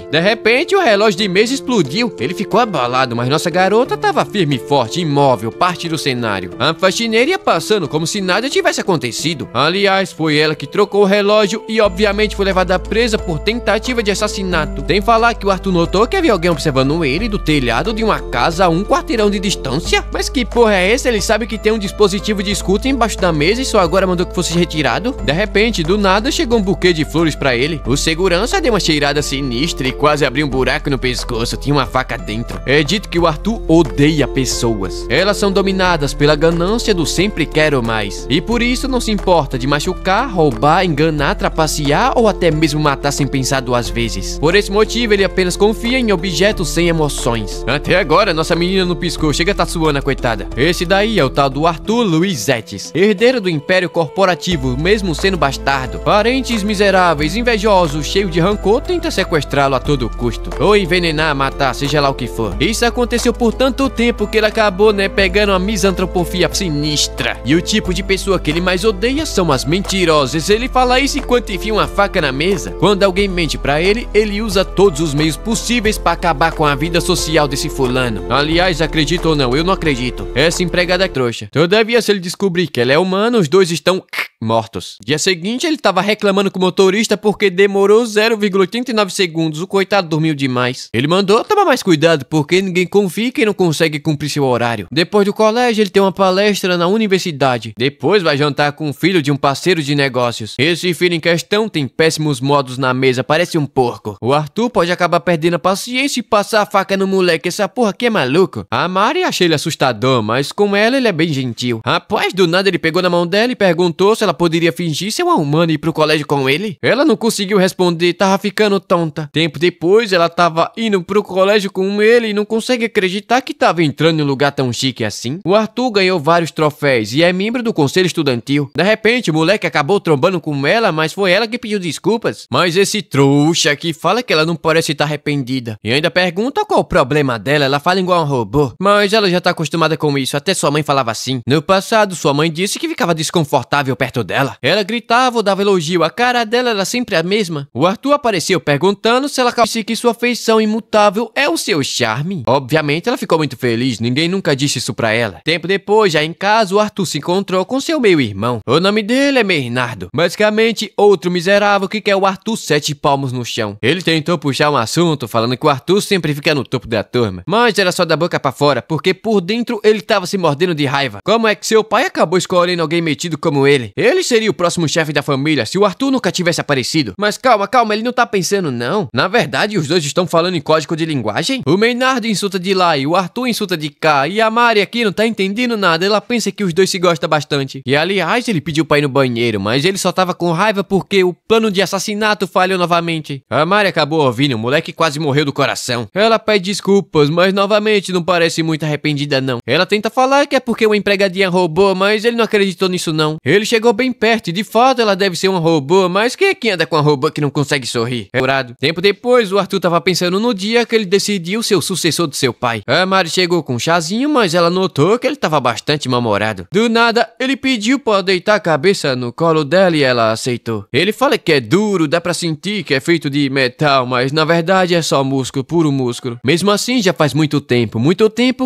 De repente, o relógio de mesa explodiu. Ele ficou abalado, mas nossa garota estava firme e forte, imóvel, parte do cenário. A faxineira ia passando como se nada tivesse acontecido. Aliás, foi ela que trocou o relógio e obviamente foi levada presa por tentativa de assassinato. Sem falar que o Arthur notou que havia alguém observando ele do telhado de uma casa a 1 quarteirão de distância. Mas que porra é esse? Ele sabe que tem um dispositivo de escuta embaixo da mesa e só agora mandou que fosse retirado? De repente, do nada, chegou um buquê de flores pra ele. O segurança deu uma cheirada sinistra e quase abriu um buraco no pescoço. Tinha uma faca dentro. É dito que o Arthur odeia pessoas. Elas são dominadas pela ganância do sempre quero mais. E por isso não se importa de machucar, roubar, enganar, trapacear ou até mesmo matar sem pensar 2 vezes. Por esse motivo, ele apenas confia em objetos sem emoções. Até agora, nossa menina não piscou. Chega a tá suando a coitada. Esse daí é o tal do Arthur Luizetti, herdeiro do império corporativo, mesmo sendo bastardo. Parentes miseráveis, invejosos, cheio de rancor, tenta sequestrá-lo a todo custo. Ou envenenar, matar, seja lá o que for. Isso aconteceu por tanto tempo que ele acabou, pegando uma misantropofia sinistra. E o tipo de pessoa que ele mais odeia são as mentirosas. Ele fala isso enquanto enfia uma faca na mesa. Quando alguém mente pra ele, ele usa todos os meios possíveis pra acabar com a vida social desse fulano. Aliás, acredito ou não, eu não acredito. Essa empregada é trouxa. Todavia, se ele descobrir que ela é humana, os dois estão mortos. Dia seguinte, ele tava reclamando com o motorista porque demorou 0,89 segundos. O coitado dormiu demais. Ele mandou tomar mais cuidado porque ninguém confia em quem não consegue cumprir seu horário. Depois do colégio, ele tem uma palestra na universidade. Depois vai jantar com o filho de um parceiro de negócios. Esse filho em questão tem péssimos modos na mesa, parece um porco. O Arthur pode acabar perdendo a paciência e passar a faca no moleque. Essa porra aqui é maluco. A Mari achei ele assustador, mas com ela ele é bem gentil. Rapaz, do nada ele pegou na mão dela e perguntou se ela poderia fingir ser uma humana e ir pro colégio com ele. Ela não conseguiu responder, tava ficando tonta. Tempo depois, ela tava indo pro colégio com ele e não consegue acreditar que tava entrando em um lugar tão chique assim. O Arthur ganhou vários troféus e é membro do conselho estudantil. De repente, o moleque acabou trombando com ela, mas foi ela que pediu desculpas. Mas esse trouxa aqui fala que ela não parece estar arrependida. E ainda pergunta qual o problema dela, ela fala igual um robô. Mas ela já tá acostumada com isso, até sua mãe falava assim. No passado, sua mãe disse que ficava desconfortável perto dela. Ela gritava ou dava elogio, a cara dela era sempre a mesma. O Arthur apareceu perguntando se ela disse que sua feição imutável é o seu charme. Obviamente, ela ficou muito feliz, ninguém nunca disse isso pra ela. Tempo depois, já em casa, o Arthur se encontrou com seu meio-irmão. O nome dele é Bernardo. Basicamente, outro miserável que quer o Arthur 7 palmos no chão. Ele tentou puxar um assunto, falando que o Arthur sempre fica no topo da turma. Mas era só da boca pra fora, porque por dentro ele tava se mordendo de raiva. Como é que seu pai acabou escolhendo alguém metido como ele? Ele seria o próximo chefe da família se o Arthur nunca tivesse aparecido. Mas calma, ele não tá pensando não. Na verdade, os dois estão falando em código de linguagem. O Bernardo insulta de lá e o Arthur insulta de cá. E a Mari aqui não tá entendendo nada. Ela pensa que os dois se gostam bastante. E aliás, ele pediu pra ir no banheiro, mas ele só tava com raiva porque o plano de assassinato falhou novamente. A Mari acabou ouvindo, o moleque quase morreu do coração. Ela pede desculpas, mas novamente não parece muito arrependida não. Ela tenta falar que é porque uma empregadinha roubou, mas ele não acreditou nisso não. Ele chegou bem perto e de fato ela deve ser um robô, mas quem é que anda com uma robô que não consegue sorrir? É curado. Tempo depois, o Arthur tava pensando no dia que ele decidiu ser o sucessor do seu pai. A Mari chegou com um chazinho, mas ela notou que ele tava bastante mal-humorado. Do nada, ele pediu pra deitar a cabeça no colo dela e ela aceitou. Ele fala que é duro, dá pra sentir que é feito de metal, mas na verdade é só músculo, puro músculo. Mesmo assim, já faz muito tempo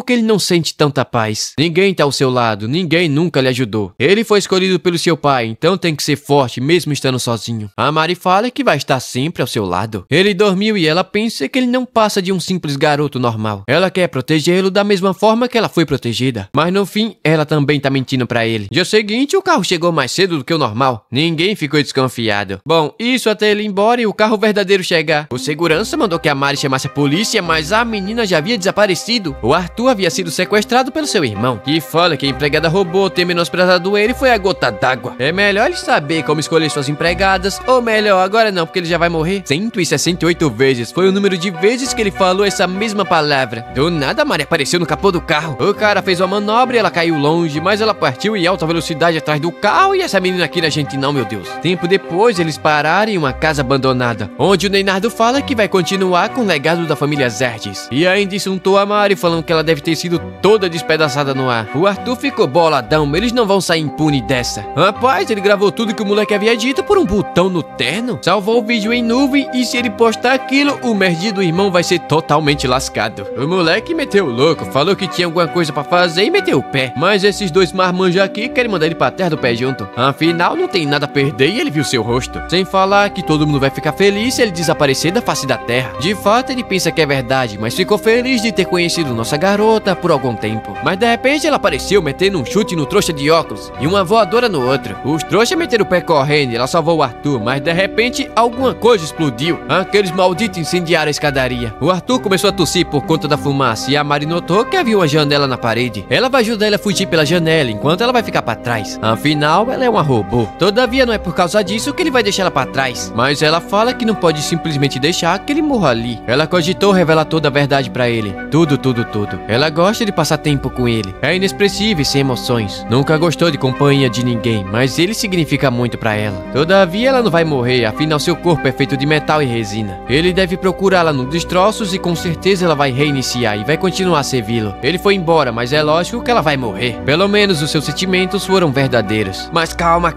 que ele não sente tanta paz. Ninguém tá ao seu lado, ninguém nunca lhe ajudou. Ele foi escolhido pelo seu pai, então tem que ser forte mesmo estando sozinho. A Mari fala que vai estar sempre ao seu lado. Ele dormiu e ela pensa que ele não passa de um simples garoto normal. Ela quer protegê-lo da mesma forma que ela foi protegida. Mas no fim, ela também tá mentindo pra ele. Dia seguinte, o carro chegou mais cedo do que o normal. Ninguém ficou desconfiado. Bom, isso até ele ir embora e o carro verdadeiro chegar. O segurança mandou que a Mari chamasse a polícia, mas a menina já havia desaparecido. O Arthur havia sido sequestrado pelo seu irmão, que fala que a empregada roubou, ter menosprezado ele foi a gota d'água. É melhor ele saber como escolher suas empregadas, ou melhor, agora não, porque ele já vai morrer. 168 vezes foi o número de vezes que ele falou essa mesma palavra. Do nada, a Mari apareceu no capô do carro. O cara fez uma manobra e ela caiu longe, mas ela partiu em alta velocidade atrás do carro e essa menina aqui na gente não, meu Deus. Tempo depois, eles pararam em uma casa abandonada, onde o Bernardo fala que vai continuar com o legado da família Zerdes. E ainda insultou a Mari, falando que ela deve ter sido toda despedaçada no ar. O Arthur ficou boladão, eles não vão sair impune dessa. Rapaz, ele gravou tudo que o moleque havia dito por um botão no terno, salvou o vídeo em nuvem e se ele postar naquilo, o merdido do irmão vai ser totalmente lascado. O moleque meteu o louco, falou que tinha alguma coisa pra fazer e meteu o pé. Mas esses dois marmanjos aqui querem mandar ele pra terra do pé junto. Afinal, não tem nada a perder e ele viu seu rosto. Sem falar que todo mundo vai ficar feliz se ele desaparecer da face da terra. De fato, ele pensa que é verdade, mas ficou feliz de ter conhecido nossa garota por algum tempo. Mas de repente ela apareceu metendo um chute no trouxa de óculos e uma voadora no outro. Os trouxas meteram o pé correndo e ela salvou o Arthur, mas de repente alguma coisa explodiu. Aqueles malditos incendiaram a escadaria. O Arthur começou a tossir por conta da fumaça e a Mari notou que havia uma janela na parede. Ela vai ajudar ele a fugir pela janela enquanto ela vai ficar pra trás. Afinal, ela é uma robô. Todavia, não é por causa disso que ele vai deixar ela pra trás. Mas ela fala que não pode simplesmente deixar que ele morra ali. Ela cogitou revelar toda a verdade pra ele. Tudo. Ela gosta de passar tempo com ele. É inexpressiva e sem emoções. Nunca gostou de companhia de ninguém, mas ele significa muito pra ela. Todavia, ela não vai morrer, afinal seu corpo é feito de metal e resina. Ele deve procurá-la nos destroços e com certeza ela vai reiniciar e vai continuar a servi-lo. Ele foi embora, mas é lógico que ela vai morrer. Pelo menos os seus sentimentos foram verdadeiros. Mas calma,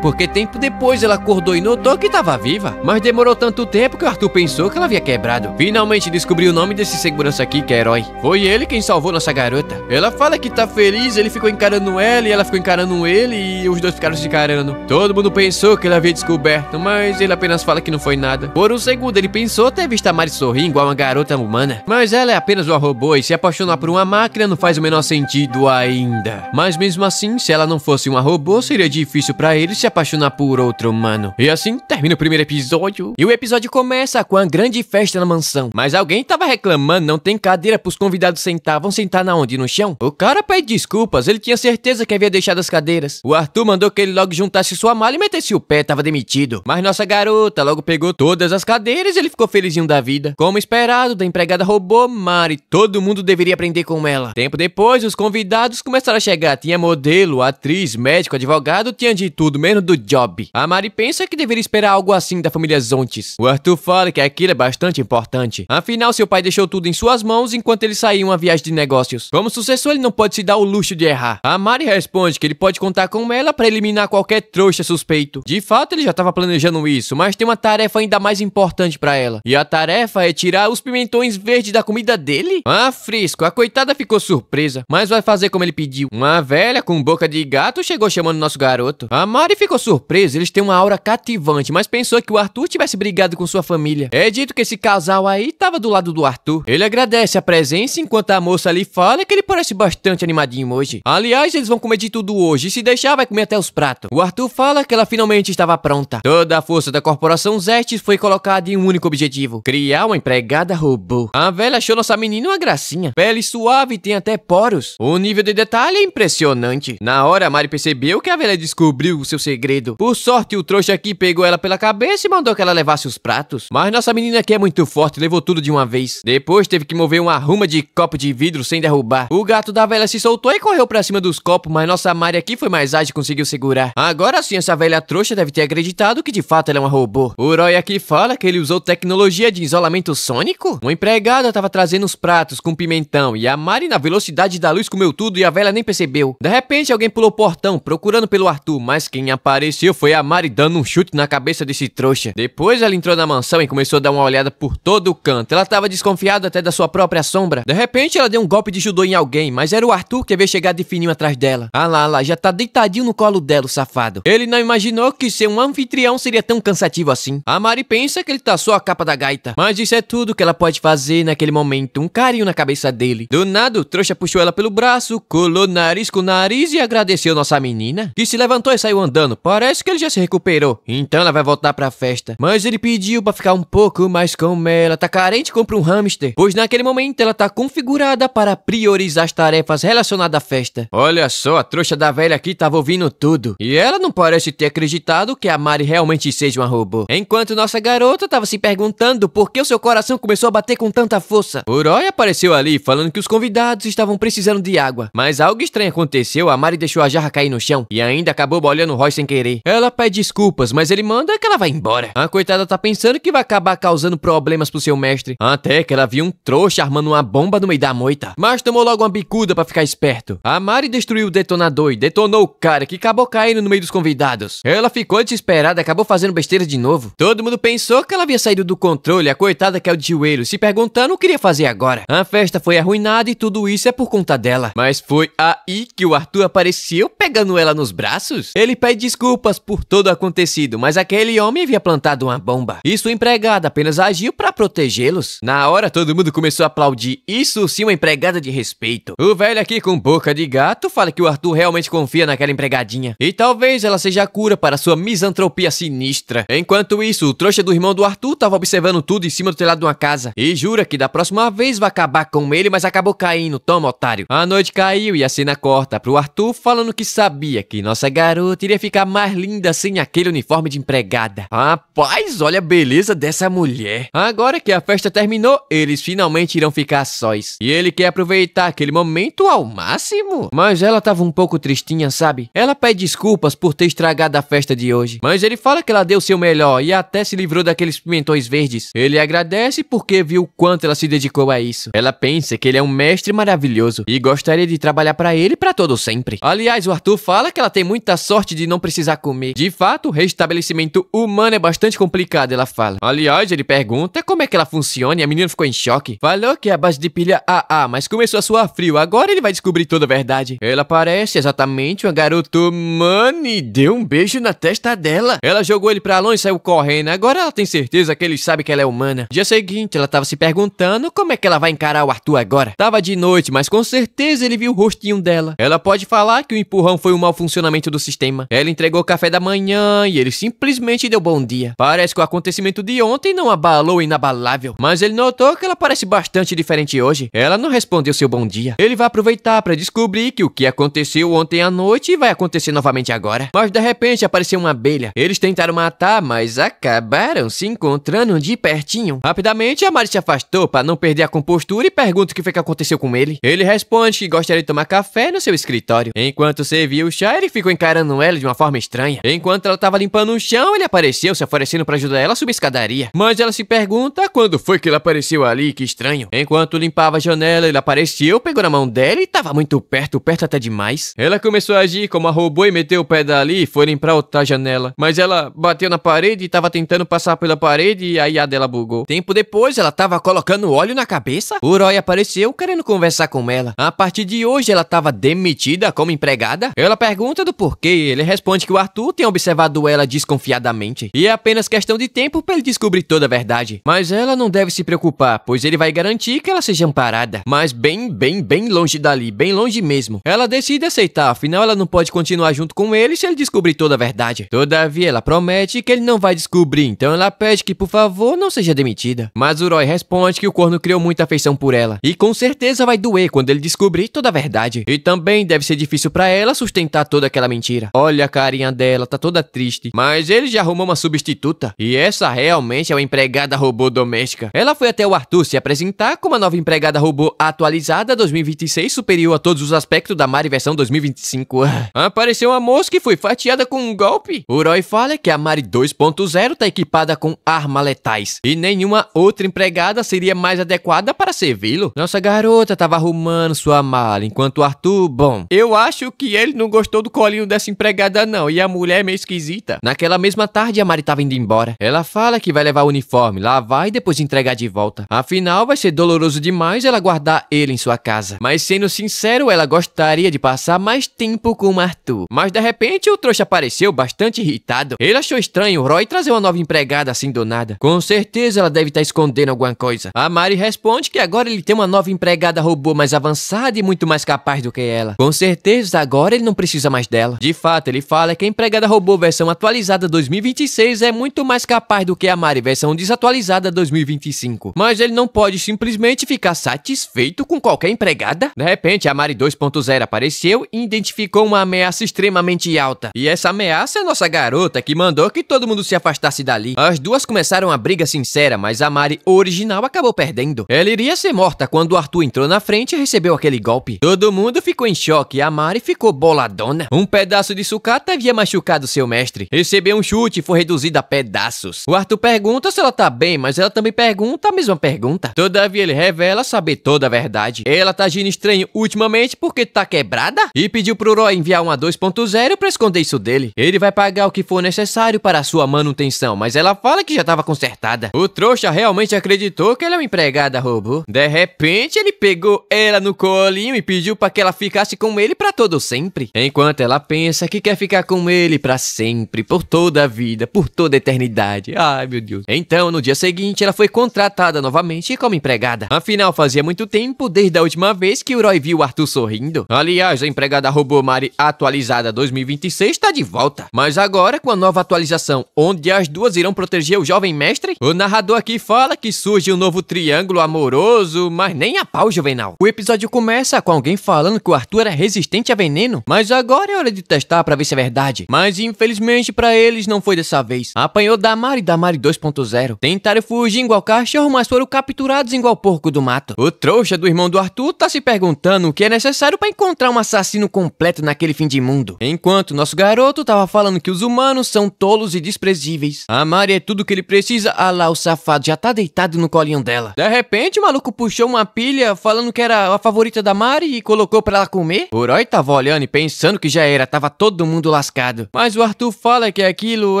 porque tempo depois ela acordou e notou que estava viva. Mas demorou tanto tempo que o Arthur pensou que ela havia quebrado. Finalmente descobriu o nome desse segurança aqui que é herói. Foi ele quem salvou nossa garota. Ela fala que tá feliz, ele ficou encarando ela e ela ficou encarando ele e os dois ficaram se encarando. Todo mundo pensou que ele havia descoberto, mas ele apenas fala que não foi nada. Por um segundo ele pensou ter visto a Mari sorrir igual uma garota humana. Mas ela é apenas uma robô e se apaixonar por uma máquina não faz o menor sentido ainda. Mas mesmo assim, se ela não fosse uma robô, seria difícil pra ele se apaixonar por outro humano. E assim termina o primeiro episódio. E o episódio começa com uma grande festa na mansão. Mas alguém tava reclamando, não tem cadeira pros convidados sentar. Vão sentar na onde? No chão? O cara pede desculpas, ele tinha certeza que havia deixado as cadeiras. O Arthur mandou que ele logo juntasse sua mala e metesse o pé, tava demitido. Mas nossa garota logo pegou todas as cadeiras e ele ficou felizinho da vida. Como esperado da empregada robô Mari, todo mundo deveria aprender com ela. Tempo depois, os convidados começaram a chegar. Tinha modelo, atriz, médico, advogado, tinha de tudo, menos do job. A Mari pensa que deveria esperar algo assim da família Zontes. O Arthur fala que aquilo é bastante importante. Afinal, seu pai deixou tudo em suas mãos enquanto ele saía em uma viagem de negócios. Como sucessor, ele não pode se dar o luxo de errar. A Mari responde que ele pode contar com ela para eliminar qualquer trouxa suspeito. De fato, ele já estava planejando isso, mas tem uma tarefa ainda mais importante para ela. E a tarefa é tirar os pimentões verdes da comida dele? Ah, fresco, a coitada ficou surpresa, mas vai fazer como ele pediu. Uma velha com boca de gato chegou chamando nosso garoto. A Mari ficou surpresa, eles têm uma aura cativante, mas pensou que o Arthur tivesse brigado com sua família. É dito que esse casal aí tava do lado do Arthur. Ele agradece a presença enquanto a moça ali fala que ele parece bastante animadinho hoje. Aliás, eles vão comer de tudo hoje e se deixar vai comer até os pratos. O Arthur fala que ela finalmente estava pronta. Toda a força da corporação Zestes foi colocada em um único objetivo: criar uma empregada robô. A velha achou nossa menina uma gracinha. Pele suave e tem até poros. O nível de detalhe é impressionante. Na hora, a Mari percebeu que a velha descobriu o seu segredo. Por sorte, o trouxa aqui pegou ela pela cabeça e mandou que ela levasse os pratos. Mas nossa menina aqui é muito forte, levou tudo de uma vez. Depois teve que mover uma ruma de copo de vidro sem derrubar. O gato da velha se soltou e correu pra cima dos copos, mas nossa Mari aqui foi mais ágil e conseguiu segurar. Agora sim, essa velha trouxa deve ter acreditado que de fato ela é uma robô. O Roy aqui fala que ele usou tecnologia de isolamento sônico. Uma empregada tava trazendo os pratos com pimentão e a Mari na velocidade da luz comeu tudo e a velha nem percebeu. De repente alguém pulou o portão procurando pelo Arthur, mas quem apareceu foi a Mari dando um chute na cabeça desse trouxa. Depois ela entrou na mansão e começou a dar uma olhada por todo o canto. Ela tava desconfiada até da sua própria sombra. De repente ela deu um golpe de judô em alguém, mas era o Arthur que veio chegar de fininho atrás dela. Ah lá, já tá deitadinho no colo dela, o safado. Ele não imaginou que ser um anfitrião seria tão cansativo assim. A Mari pensa que ele tá só a capa da gaita, mas isso é tudo que ela pode fazer naquele momento, um carinho na cabeça dele. Do nada, o trouxa puxou ela pelo braço, colou nariz com nariz e agradeceu nossa menina, que se levantou e saiu andando. Parece que ele já se recuperou, então ela vai voltar pra festa. Mas ele pediu pra ficar um pouco mais com ela. Tá carente, compra um hamster, pois naquele momento ela tá configurada para priorizar as tarefas relacionadas à festa. Olha só, a trouxa da velha aqui tava ouvindo tudo, e ela não parece ter acreditado que a Mari realmente seja uma robô. Enquanto nossa garota tava se perguntando por que o seu coração começou a bater com tanta força. O Roy apareceu ali falando que os convidados estavam precisando de água, mas algo estranho aconteceu. A Mari deixou a jarra cair no chão e ainda acabou molhando o Roy sem querer. Ela pede desculpas, mas ele manda que ela vá embora. A coitada tá pensando que vai acabar causando problemas pro seu mestre, até que ela viu um trouxa armando uma bomba no meio da moita, mas tomou logo uma bicuda pra ficar esperto. A Mari destruiu o detonador e detonou o cara, que acabou caindo no meio dos convidados. Ela ficou desesperada e acabou fazendo besteira de novo. Todo mundo pensou que ela havia havia saído do controle, a coitada caiu de joelho, se perguntando o que iria fazer agora. A festa foi arruinada e tudo isso é por conta dela. Mas foi aí que o Arthur apareceu, pegando ela nos braços. Ele pede desculpas por todo o acontecido, mas aquele homem havia plantado uma bomba. E sua empregada apenas agiu pra protegê-los. Na hora, todo mundo começou a aplaudir. Isso sim, uma empregada de respeito. O velho aqui com boca de gato fala que o Arthur realmente confia naquela empregadinha. E talvez ela seja a cura para sua misantropia sinistra. Enquanto isso, o trouxa do irmão do Arthur tava observando tudo em cima do telhado de uma casa. E jura que da próxima vez vai acabar com ele, mas acabou caindo. Toma, otário. A noite caiu e a cena corta pro Arthur falando que sabia que nossa garota iria ficar mais linda sem aquele uniforme de empregada. Rapaz, olha a beleza dessa mulher. Agora que a festa terminou, eles finalmente irão ficar sós. E ele quer aproveitar aquele momento ao máximo. Mas ela tava um pouco tristinha, sabe? Ela pede desculpas por ter estragado a festa de hoje. Mas ele fala que ela deu o seu melhor e até se livrou daqueles pimentões verdes. Ele agradece porque viu o quanto ela se dedicou a isso. Ela pensa que ele é um mestre maravilhoso e gostaria de trabalhar pra ele pra todo sempre. Aliás, o Arthur fala que ela tem muita sorte de não precisar comer. De fato, o restabelecimento humano é bastante complicado, ela fala. Aliás, ele pergunta como é que ela funciona e a menina ficou em choque. Falou que é a base de pilha AA, mas começou a suar frio. Agora ele vai descobrir toda a verdade. Ela parece exatamente uma garota humana e deu um beijo na testa dela. Ela jogou ele pra longe e saiu correndo. Agora ela tem certeza que ele sabe que ela é humana. Dia seguinte, ela tava se perguntando como é que ela vai encarar o Arthur agora. Tava de noite, mas com certeza ele viu o rostinho dela. Ela pode falar que o empurrão foi um mau funcionamento do sistema. Ela entregou o café da manhã e ele simplesmente deu bom dia. Parece que o acontecimento de ontem não abalou o inabalável, mas ele notou que ela parece bastante diferente hoje. Ela não respondeu seu bom dia. Ele vai aproveitar pra descobrir que o que aconteceu ontem à noite vai acontecer novamente agora. Mas de repente apareceu uma abelha. Eles tentaram matar, mas acabaram se encontrando de pertinho. Rapidamente a Mari se afastou pra não perder a compostura e pergunta o que foi que aconteceu com ele. Ele responde que gostaria de tomar café no seu escritório. Enquanto servia o chá, ele ficou encarando ela de uma forma estranha. Enquanto ela tava limpando o chão, ele apareceu se oferecendo pra ajudar ela a subir a escadaria. Mas ela se pergunta quando foi que ele apareceu ali, que estranho. Enquanto limpava a janela, ele apareceu, pegou na mão dela e tava muito perto até demais. Ela começou a agir como a robô e meteu o pé dali e foram pra outra janela. Mas ela bateu na parede e tava tentando passar pela parede e aí a dela bugou. Tempo depois, ela tava colocando óleo na cabeça. O Roy apareceu querendo conversar com ela. A partir de hoje, ela tava demitida como empregada. Ela pergunta do porquê. Ele responde que o Arthur tem observado ela desconfiadamente. E é apenas questão de tempo pra ele descobrir toda a verdade. Mas ela não deve se preocupar, pois ele vai garantir que ela seja amparada. Mas bem longe dali, bem longe mesmo. Ela decide aceitar, afinal ela não pode continuar junto com ele se ele descobrir toda a verdade. Todavia, ela promete que ele não vai descobrir, então ela pede que, por favor, não seja demitida. Mas o Roy responde que o corno criou muita afeição por ela. E com certeza vai doer quando ele descobrir toda a verdade. E também deve ser difícil pra ela sustentar toda aquela mentira. Olha a carinha dela, tá toda triste. Mas ele já arrumou uma substituta. E essa realmente é uma empregada robô doméstica. Ela foi até o Arthur se apresentar como a nova empregada robô atualizada 2026, superior a todos os aspectos da Mari versão 2025. Apareceu uma moça que foi fatiada com um golpe. O Roy fala que a Mari 2.0 tá equipada com armas letais. E nenhuma outra empregada seria mais adequada para servi-lo. Nossa garota tava arrumando sua mala, enquanto o Arthur, bom, eu acho que ele não gostou do colinho dessa empregada não, e a mulher é meio esquisita. Naquela mesma tarde, a Mari tava indo embora. Ela fala que vai levar o uniforme, lavar e depois entregar de volta. Afinal, vai ser doloroso demais ela guardar ele em sua casa. Mas sendo sincero, ela gostaria de passar mais tempo com o Arthur. Mas de repente, o trouxa apareceu bastante irritado. Ele achou estranho o Roy trazer uma nova empregada assim do nada. Com certeza ela deve estar escondendo alguma coisa. A Mari responde que agora ele tem uma nova empregada robô mais avançada e muito mais capaz do que ela. Com certeza agora ele não precisa mais dela. De fato, ele fala que a empregada robô versão atualizada 2026 é muito mais capaz do que a Mari versão desatualizada 2025. Mas ele não pode simplesmente ficar satisfeito com qualquer empregada. De repente, a Mari 2.0 apareceu e identificou uma ameaça extremamente alta. E essa ameaça é a nossa garota que mandou que todo mundo se afastasse dali. As duas começaram uma briga sincera, mas a Mari original acabou perdendo. Ela iria ser morta quando o Arthur entrou na frente e recebeu aquele golpe. Todo mundo ficou em choque e a Mari ficou boladona. Um pedaço de sucata havia machucado seu mestre. Recebeu um chute e foi reduzida a pedaços. O Arthur pergunta se ela tá bem, mas ela também pergunta a mesma pergunta. Todavia ele revela saber toda a verdade. Ela tá agindo estranho ultimamente porque tá quebrada e pediu pro Roy enviar uma 2.0 pra esconder isso dele. Ele vai pagar o que for necessário para a sua manutenção, mas ela fala que já já tava consertada. O trouxa realmente acreditou que ela é uma empregada robô. De repente, ele pegou ela no colinho e pediu pra que ela ficasse com ele pra todo sempre. Enquanto ela pensa que quer ficar com ele pra sempre, por toda a vida, por toda a eternidade. Ai, meu Deus. Então, no dia seguinte, ela foi contratada novamente como empregada. Afinal, fazia muito tempo desde a última vez que o Roy viu o Arthur sorrindo. Aliás, a empregada robô Mari atualizada 2026 está de volta. Mas agora, com a nova atualização, onde as duas irão proteger o jovem mestre, o narrador aqui fala que surge um novo triângulo amoroso, mas nem a pau, Juvenal. O episódio começa com alguém falando que o Arthur era resistente a veneno, mas agora é hora de testar pra ver se é verdade. Mas infelizmente pra eles não foi dessa vez. Apanhou Damari 2.0. Tentaram fugir igual cachorro, mas foram capturados igual porco do mato. O trouxa do irmão do Arthur tá se perguntando o que é necessário pra encontrar um assassino completo naquele fim de mundo. Enquanto nosso garoto tava falando que os humanos são tolos e desprezíveis. A Mari é tudo que ele precisa, ah lá, o safado já tá deitado no colinho dela. De repente, o maluco puxou uma pilha falando que era a favorita da Mari e colocou pra ela comer. O Roy tava olhando e pensando que já era, tava todo mundo lascado. Mas o Arthur fala que aquilo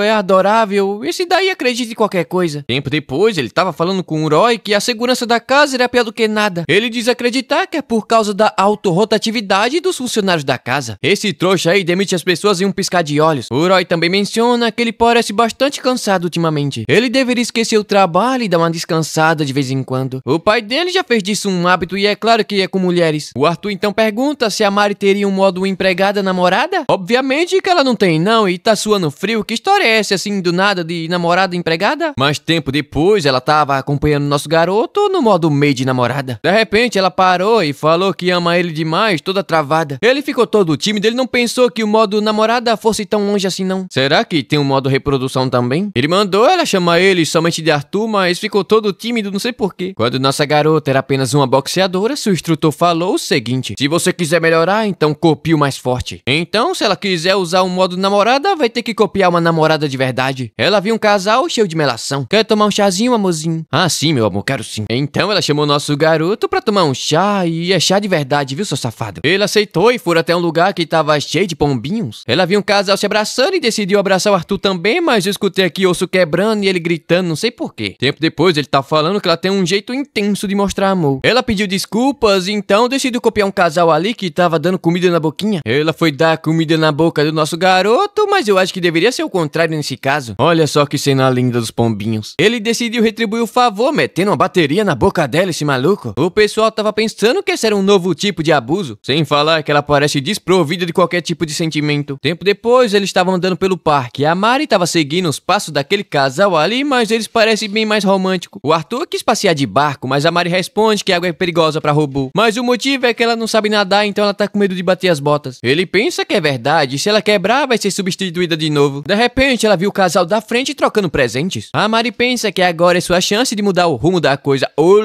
é adorável, esse daí acredita em qualquer coisa. Tempo depois, ele tava falando com o Roy que a segurança da casa era pior do que nada. Ele diz acreditar que é por causa da autorrotatividade dos funcionários da casa. Esse trouxa aí demite as pessoas em um piscar de olhos. O Roy também menciona que ele parece bastante cansado ultimamente. Ele deveria esquecer o trabalho e dar uma descansada de vez em quando. O pai dele já fez disso um hábito e é claro que é com mulheres. O Arthur então pergunta se a Mari teria um modo empregada namorada. Obviamente que ela não tem não e tá suando frio. Que história é essa assim do nada de namorada empregada? Mas tempo depois ela tava acompanhando nosso garoto no modo maid namorada. De repente ela parou e falou que ama ele demais, toda travada. Ele ficou todo tímido, ele não pensou que o modo namorada fosse tão longe assim não. Será que tem um modo reprodução também? Ele mandou ela chamar ele somente de Arthur, mas ficou todo tímido, não sei porquê. Quando nossa garota era apenas uma boxeadora, seu instrutor falou o seguinte: se você quiser melhorar, então copie o mais forte. Então, se ela quiser usar um modo namorada, vai ter que copiar uma namorada de verdade. Ela viu um casal cheio de melação. Quer tomar um chazinho, amorzinho? Ah, sim, meu amor, quero sim. Então ela chamou nosso garoto pra tomar um chá, e é chá de verdade, viu, seu safado? Ele aceitou e foram até um lugar que tava cheio de pombinhos. Ela viu um casal se abraçando e decidiu abraçar o Arthur também, mas eu escutei aqui osso quebrando e ele gritando, não sei porquê. Tempo depois ele tá falando que ela tem um jeito intenso de mostrar amor. Ela pediu desculpas e então decidiu copiar um casal ali que tava dando comida na boquinha. Ela foi dar comida na boca do nosso garoto, mas eu acho que deveria ser o contrário nesse caso. Olha só que cena linda dos pombinhos. Ele decidiu retribuir o favor, metendo uma bateria na boca dela, esse maluco. O pessoal tava pensando que esse era um novo tipo de abuso, sem falar que ela parece desprovida de qualquer tipo de sentimento. Tempo depois, eles estavam andando pelo parque e a Mari tava seguindo os passos daquele casal ali, mas eles parecem bem mais românticos. O Arthur quis passear de barco, mas a Mari responde que a água é perigosa pra robô. Mas o motivo é que ela não sabe nadar, então ela tá com medo de bater as botas. Ele pensa que é verdade, e se ela quebrar, vai ser substituída de novo. De repente, ela viu o casal da frente trocando presentes. A Mari pensa que agora é sua chance de mudar o rumo da coisa. Ô,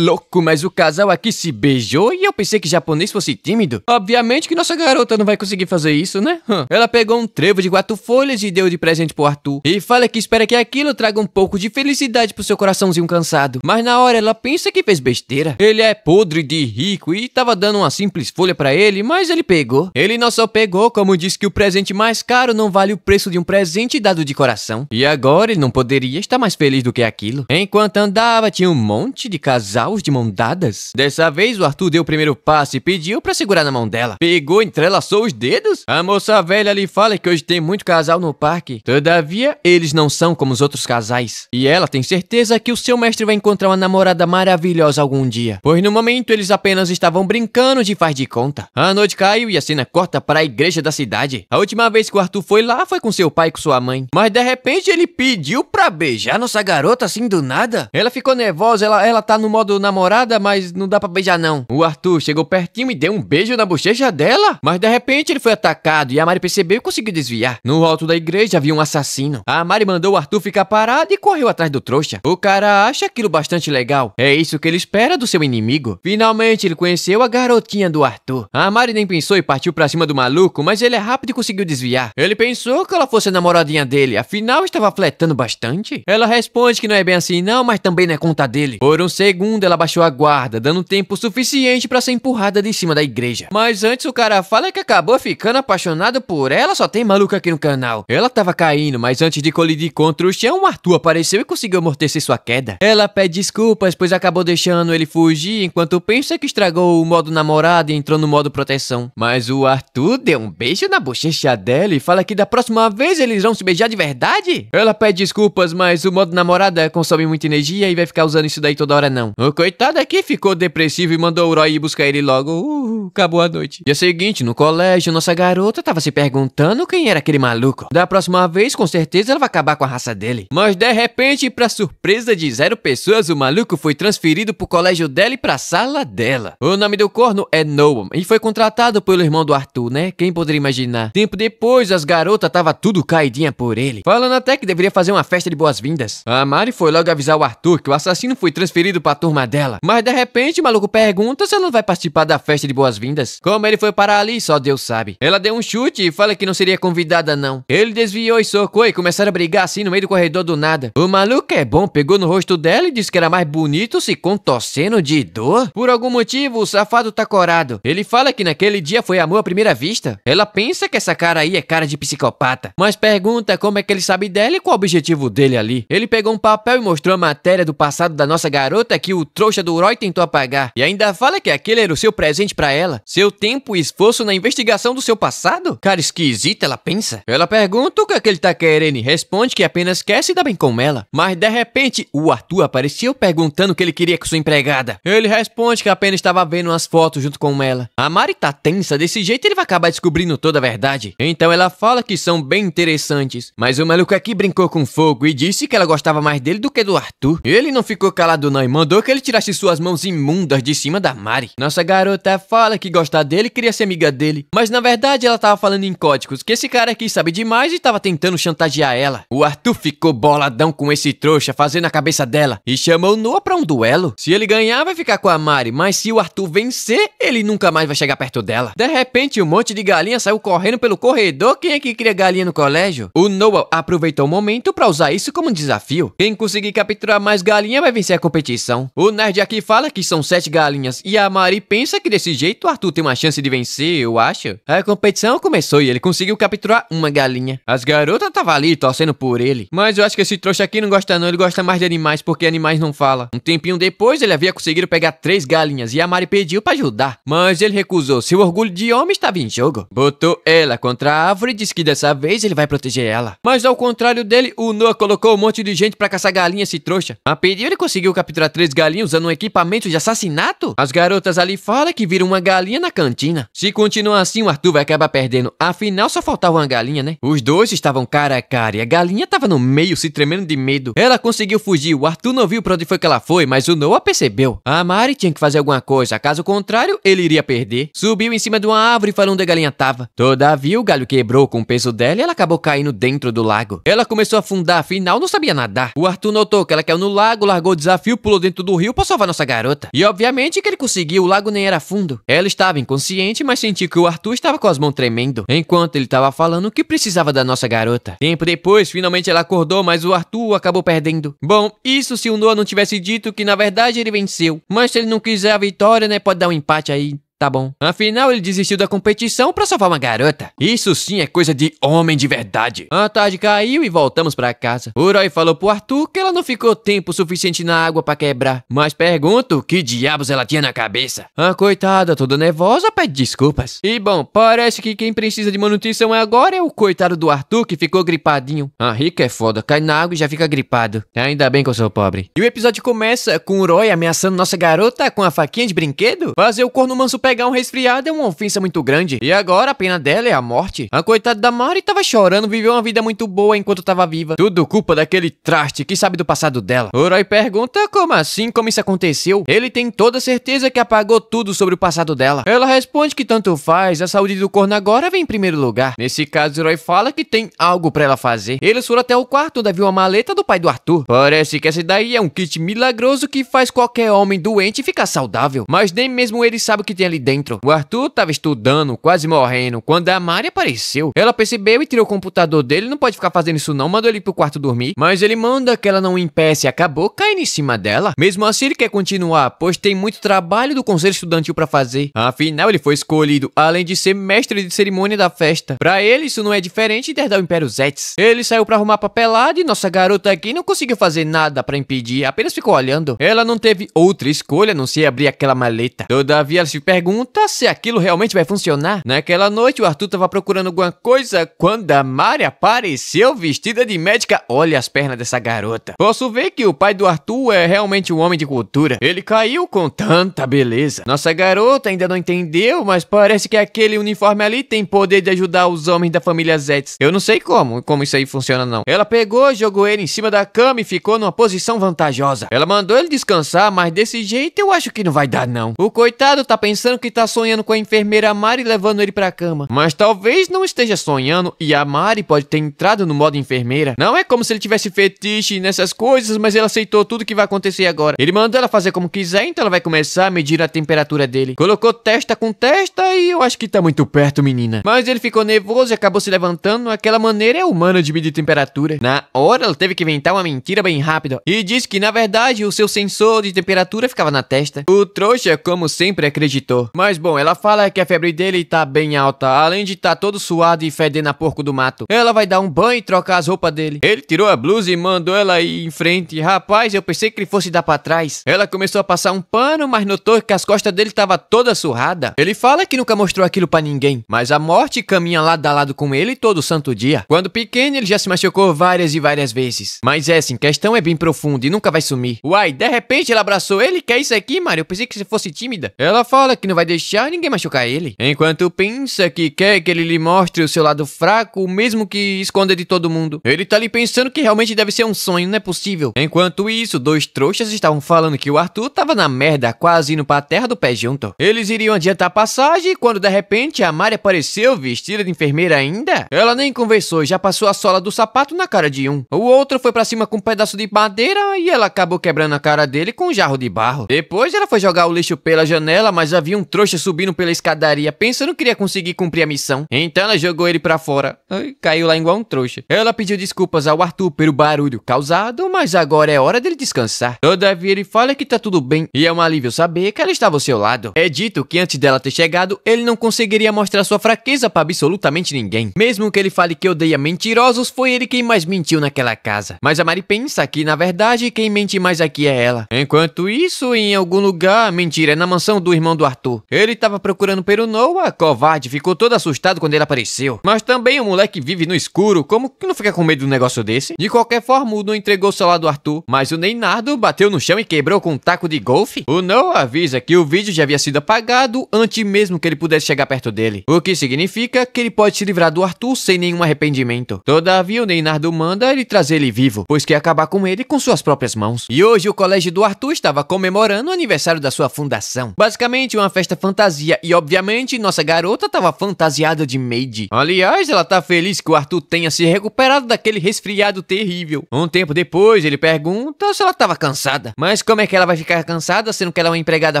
louco, mas o casal aqui se beijou e eu pensei que japonês fosse tímido. Obviamente que nossa garota não vai conseguir fazer isso, né? Ela pegou um trevo de 4 folhas e deu de presente pro Arthur. E fala que espera que aquilo traga um pouco de felicidade pro seu coraçãozinho cansado. Mas na hora ela pensa que fez besteira. Ele é podre de rico e tava dando uma simples folha pra ele, mas ele pegou. Ele não só pegou, como disse que o presente mais caro não vale o preço de um presente dado de coração. E agora ele não poderia estar mais feliz do que aquilo. Enquanto andava, tinha um monte de casais de mão dadas. Dessa vez o Arthur deu o primeiro passo e pediu pra segurar na mão dela. Pegou, entrelaçou os dedos. A moça velha ali fala que hoje tem muito casal no parque. Todavia, eles não são como os outros casais. E ela tem certeza que o seu mestre vai encontrar uma namorada maravilhosa algum dia. Pois no momento eles apenas estavam brincando de faz de conta. A noite caiu e a cena corta para a igreja da cidade. A última vez que o Arthur foi lá foi com seu pai e com sua mãe. Mas de repente ele pediu pra beijar nossa garota assim do nada. Ela ficou nervosa, ela tá no modo namorada, mas não dá pra beijar não. O Arthur chegou pertinho e deu um beijo na bochecha dela. Mas de repente ele foi atacado e a Mari percebeu e conseguiu desviar. No alto da igreja havia um assassino. A Mari mandou o Arthur ficar parado e correu atrás do trouxa. O cara acha aquilo bastante legal. É isso que ele espera do seu inimigo. Finalmente ele conheceu a garotinha do Arthur. A Mari nem pensou e partiu pra cima do maluco, mas ele é rápido e conseguiu desviar. Ele pensou que ela fosse a namoradinha dele, afinal estava flertando bastante. Ela responde que não é bem assim não, mas também não é conta dele. Por um segundo ela baixou a guarda, dando tempo suficiente pra ser empurrada de cima da igreja. Mas antes o cara fala que acabou ficando apaixonado por ela, só tem maluco aqui no canal. Ela tava caindo, mas antes de colidir contra o chão, o Arthur apareceu e conseguiu amortecer sua queda. Ela pede desculpas, pois acabou deixando ele fugir, enquanto pensa que estragou o modo namorado e entrou no modo proteção. Mas o Arthur deu um beijo na bochecha dela e fala que da próxima vez eles vão se beijar de verdade. Ela pede desculpas, mas o modo namorada consome muita energia e vai ficar usando isso daí toda hora não. O coitado aqui ficou depressivo e mandou o Roy ir buscar ele logo. Acabou a noite. Dia seguinte, no colégio, nossa garota tava se perguntando quem era aquele maluco. Da próxima vez, com certeza, ela vai acabar com a raça dele. Mas de repente, pra surpresa de 0 pessoas, o maluco foi transferido pro colégio dela e pra sala dela. O nome do corno é Noam e foi contratado pelo irmão do Arthur, né? Quem poderia imaginar? Tempo depois, as garotas tava tudo caidinha por ele, falando até que deveria fazer uma festa de boas-vindas. A Mari foi logo avisar o Arthur que o assassino foi transferido pra turma dela. Mas de repente, o maluco pergunta se ela não vai participar da festa de boas-vindas. Como ele foi parar ali, só Deus sabe. Ela deu um chute e fala que não seria convidada não. Ele desviou e socou e começaram a brigar assim no meio do corredor do nada. O maluco é bom, pegou no rosto dela e disse que era mais bonito se contorcendo de dor. Por algum motivo, o safado tá corado. Ele fala que naquele dia foi amor à primeira vista. Ela pensa que essa cara aí é cara de psicopata, mas pergunta como é que ele sabe dela e qual o objetivo dele ali. Ele pegou um papel e mostrou a matéria do passado da nossa garota que o trouxa do Roy tentou apagar. E ainda fala que aquele era o seu presente pra ela. Seu tempo e esforço na investigação do seu passado? Cara esquisita, ela pensa. Ela pergunta o que é que ele tá querendo e responde que apenas quer se dar bem com ela. Mas de repente, o Arthur apareceu perguntando o que ele queria com sua empregada. Ele responde que apenas estava vendo umas fotos junto com ela. A Mari tá tensa, desse jeito ele vai acabar descobrindo toda a verdade. Então ela fala que são bem interessantes. Mas o maluco aqui brincou com fogo e disse que ela gostava mais dele do que do Arthur. Ele não ficou calado não e mandou que ele tirasse suas mãos imundas de cima da Mari. Nossa garota fala que gosta dele e queria ser amiga dele. Mas na verdade ela tava falando em códigos, que esse cara aqui sabe demais e tava tentando chantagear ela. O Arthur ficou boladão com esse trouxa, fazendo a cabeça dela, e chamou Noah pra um duelo. Se ele ganhar, vai ficar com a Mari, mas se o Arthur vencer, ele nunca mais vai chegar perto dela. De repente, um monte de galinha saiu correndo pelo corredor. Quem é que cria galinha no colégio? O Noah aproveitou o momento pra usar isso como um desafio. Quem conseguir capturar mais galinha vai vencer a competição. O nerd aqui fala que são 7 galinhas, e a Mari pensa que desse jeito o Arthur tem uma chance de vencer, eu acho. A competição começou e ele conseguiu capturar uma galinha. As garotas estavam ali torcendo por ele, mas eu acho que esse trouxa aqui não gosta não, ele gosta mais de animais porque animais não falam. Um tempinho depois ele havia conseguido pegar 3 galinhas e a Mari pediu pra ajudar, mas ele recusou, seu orgulho de homem estava em jogo. Botou ela contra a árvore e disse que dessa vez ele vai proteger ela. Mas ao contrário dele, o Noah colocou um monte de gente pra caçar galinha esse trouxa. A pediu ele conseguiu capturar 3 galinhas usando um equipamento de assassinato? As garotas ali falam que viram uma galinha na cantina. Se continuar assim, o Arthur vai acabar perdendo. Afinal, só faltava uma galinha, né? Os dois estavam cara a cara e a galinha tava no meio se tremendo de medo. Ela conseguiu fugir, o Arthur não viu pra onde foi que ela foi, mas o Noah percebeu. A Mari tinha que fazer alguma coisa, caso contrário, ele iria perder. Subiu em cima de uma árvore e falou onde a galinha tava. Todavia, o galho quebrou com o peso dela e ela acabou caindo dentro do lago. Ela começou a afundar, afinal não sabia nadar. O Arthur notou que ela caiu no lago, largou o desafio, pulou dentro do rio pra salvar nossa garota. E obviamente que ele conseguiu, o lago nem era fundo. Ela estava inconsciente, mas sentiu que o Arthur estava com as mãos tremendo, enquanto ele estava falando que precisava da nossa garota. Tempo depois, finalmente ela acordou, mas o Arthur acabou perdendo. Bom, isso se o Noah não tivesse dito que na verdade ele venceu. Mas se ele não quiser a vitória, né, pode dar um empate aí. Tá bom. Afinal, ele desistiu da competição pra salvar uma garota. Isso sim é coisa de homem de verdade. A tarde caiu e voltamos pra casa. O Roy falou pro Arthur que ela não ficou tempo suficiente na água pra quebrar. Mas pergunto que diabos ela tinha na cabeça. A coitada, toda nervosa, pede desculpas. E bom, parece que quem precisa de manutenção agora é o coitado do Arthur que ficou gripadinho. A rica é foda, cai na água e já fica gripado. Ainda bem que eu sou pobre. E o episódio começa com o Roy ameaçando nossa garota com a faquinha de brinquedo. Fazer o corno manso pegar um resfriado é uma ofensa muito grande. E agora a pena dela é a morte. A coitada da Mari tava chorando, viveu uma vida muito boa enquanto tava viva. Tudo culpa daquele traste que sabe do passado dela. O Roy pergunta como assim, como isso aconteceu. Ele tem toda certeza que apagou tudo sobre o passado dela. Ela responde que tanto faz, a saúde do corno agora vem em primeiro lugar. Nesse caso, o Roy fala que tem algo pra ela fazer. Eles foram até o quarto onde viu a maleta do pai do Arthur. Parece que essa daí é um kit milagroso que faz qualquer homem doente ficar saudável. Mas nem mesmo ele sabe o que tem ali ali dentro. O Arthur tava estudando, quase morrendo, quando a Mari apareceu. Ela percebeu e tirou o computador dele. Não pode ficar fazendo isso não, mandou ele pro quarto dormir. Mas ele manda que ela não impeça e acabou caindo em cima dela. Mesmo assim ele quer continuar, pois tem muito trabalho do conselho estudantil pra fazer. Afinal ele foi escolhido, além de ser mestre de cerimônia da festa. Pra ele isso não é diferente de herdar o Império Zets. Ele saiu pra arrumar papelada e nossa garota aqui não conseguiu fazer nada pra impedir, apenas ficou olhando. Ela não teve outra escolha a não ser abrir aquela maleta. Todavia ela se pergunta se aquilo realmente vai funcionar. Naquela noite o Arthur tava procurando alguma coisa quando a Mari apareceu vestida de médica. Olha as pernas dessa garota. Posso ver que o pai do Arthur é realmente um homem de cultura. Ele caiu com tanta beleza. Nossa garota ainda não entendeu, mas parece que aquele uniforme ali tem poder de ajudar os homens da família Zets. Eu não sei como isso aí funciona não. Ela pegou, jogou ele em cima da cama e ficou numa posição vantajosa. Ela mandou ele descansar, mas desse jeito eu acho que não vai dar não. O coitado tá pensando que tá sonhando com a enfermeira Mari levando ele pra cama. Mas talvez não esteja sonhando e a Mari pode ter entrado no modo enfermeira. Não é como se ele tivesse fetiche nessas coisas, mas ele aceitou tudo que vai acontecer agora. Ele mandou ela fazer como quiser, então ela vai começar a medir a temperatura dele. Colocou testa com testa e eu acho que tá muito perto, menina. Mas ele ficou nervoso e acabou se levantando. Aquela maneira é humana de medir temperatura. Na hora, ela teve que inventar uma mentira bem rápida e disse que, na verdade, o seu sensor de temperatura ficava na testa. O trouxa, como sempre, acreditou. Mas, bom, ela fala que a febre dele tá bem alta, além de tá todo suado e fedendo a porco do mato. Ela vai dar um banho e trocar as roupas dele. Ele tirou a blusa e mandou ela ir em frente. Rapaz, eu pensei que ele fosse dar pra trás. Ela começou a passar um pano, mas notou que as costas dele tava toda surrada. Ele fala que nunca mostrou aquilo pra ninguém, mas a morte caminha lado a lado com ele todo santo dia. Quando pequeno, ele já se machucou várias e várias vezes. Mas essa em questão é bem profunda e nunca vai sumir. Uai, de repente ela abraçou ele. Que é isso aqui, Mari? Eu pensei que você fosse tímida. Ela fala que não vai deixar ninguém machucar ele. Enquanto pensa que quer que ele lhe mostre o seu lado fraco, mesmo que esconda de todo mundo. Ele tá ali pensando que realmente deve ser um sonho, não é possível. Enquanto isso, dois trouxas estavam falando que o Arthur tava na merda, quase indo pra terra do pé junto. Eles iriam adiantar a passagem quando de repente a Mari apareceu vestida de enfermeira ainda. Ela nem conversou, já passou a sola do sapato na cara de um. O outro foi pra cima com um pedaço de madeira e ela acabou quebrando a cara dele com um jarro de barro. Depois ela foi jogar o lixo pela janela, mas havia um trouxa subindo pela escadaria, pensando que iria conseguir cumprir a missão. Então ela jogou ele pra fora. Caiu lá igual um trouxa. Ela pediu desculpas ao Arthur pelo barulho causado, mas agora é hora dele descansar. Todavia ele fala que tá tudo bem e é um alívio saber que ela estava ao seu lado. É dito que antes dela ter chegado, ele não conseguiria mostrar sua fraqueza pra absolutamente ninguém. Mesmo que ele fale que odeia mentirosos, foi ele quem mais mentiu naquela casa. Mas a Mari pensa que, na verdade, quem mente mais aqui é ela. Enquanto isso, em algum lugar, mentira, é na mansão do irmão do Arthur. Ele tava procurando pelo Noah, covarde, ficou todo assustado quando ele apareceu. Mas também o moleque vive no escuro, como que não fica com medo de um negócio desse? De qualquer forma, o Noah entregou o celular do Arthur, mas o Neynardo bateu no chão e quebrou com um taco de golfe. O Noah avisa que o vídeo já havia sido apagado antes mesmo que ele pudesse chegar perto dele, o que significa que ele pode se livrar do Arthur sem nenhum arrependimento. Todavia, o Neynardo manda ele trazer ele vivo, pois quer acabar com ele com suas próprias mãos. E hoje o colégio do Arthur estava comemorando o aniversário da sua fundação. Basicamente uma festa fantasia e obviamente nossa garota estava fantasiada de maid. Aliás, ela tá feliz que o Arthur tenha se recuperado daquele resfriado terrível. Um tempo depois, ele pergunta se ela estava cansada. Mas como é que ela vai ficar cansada sendo que ela é uma empregada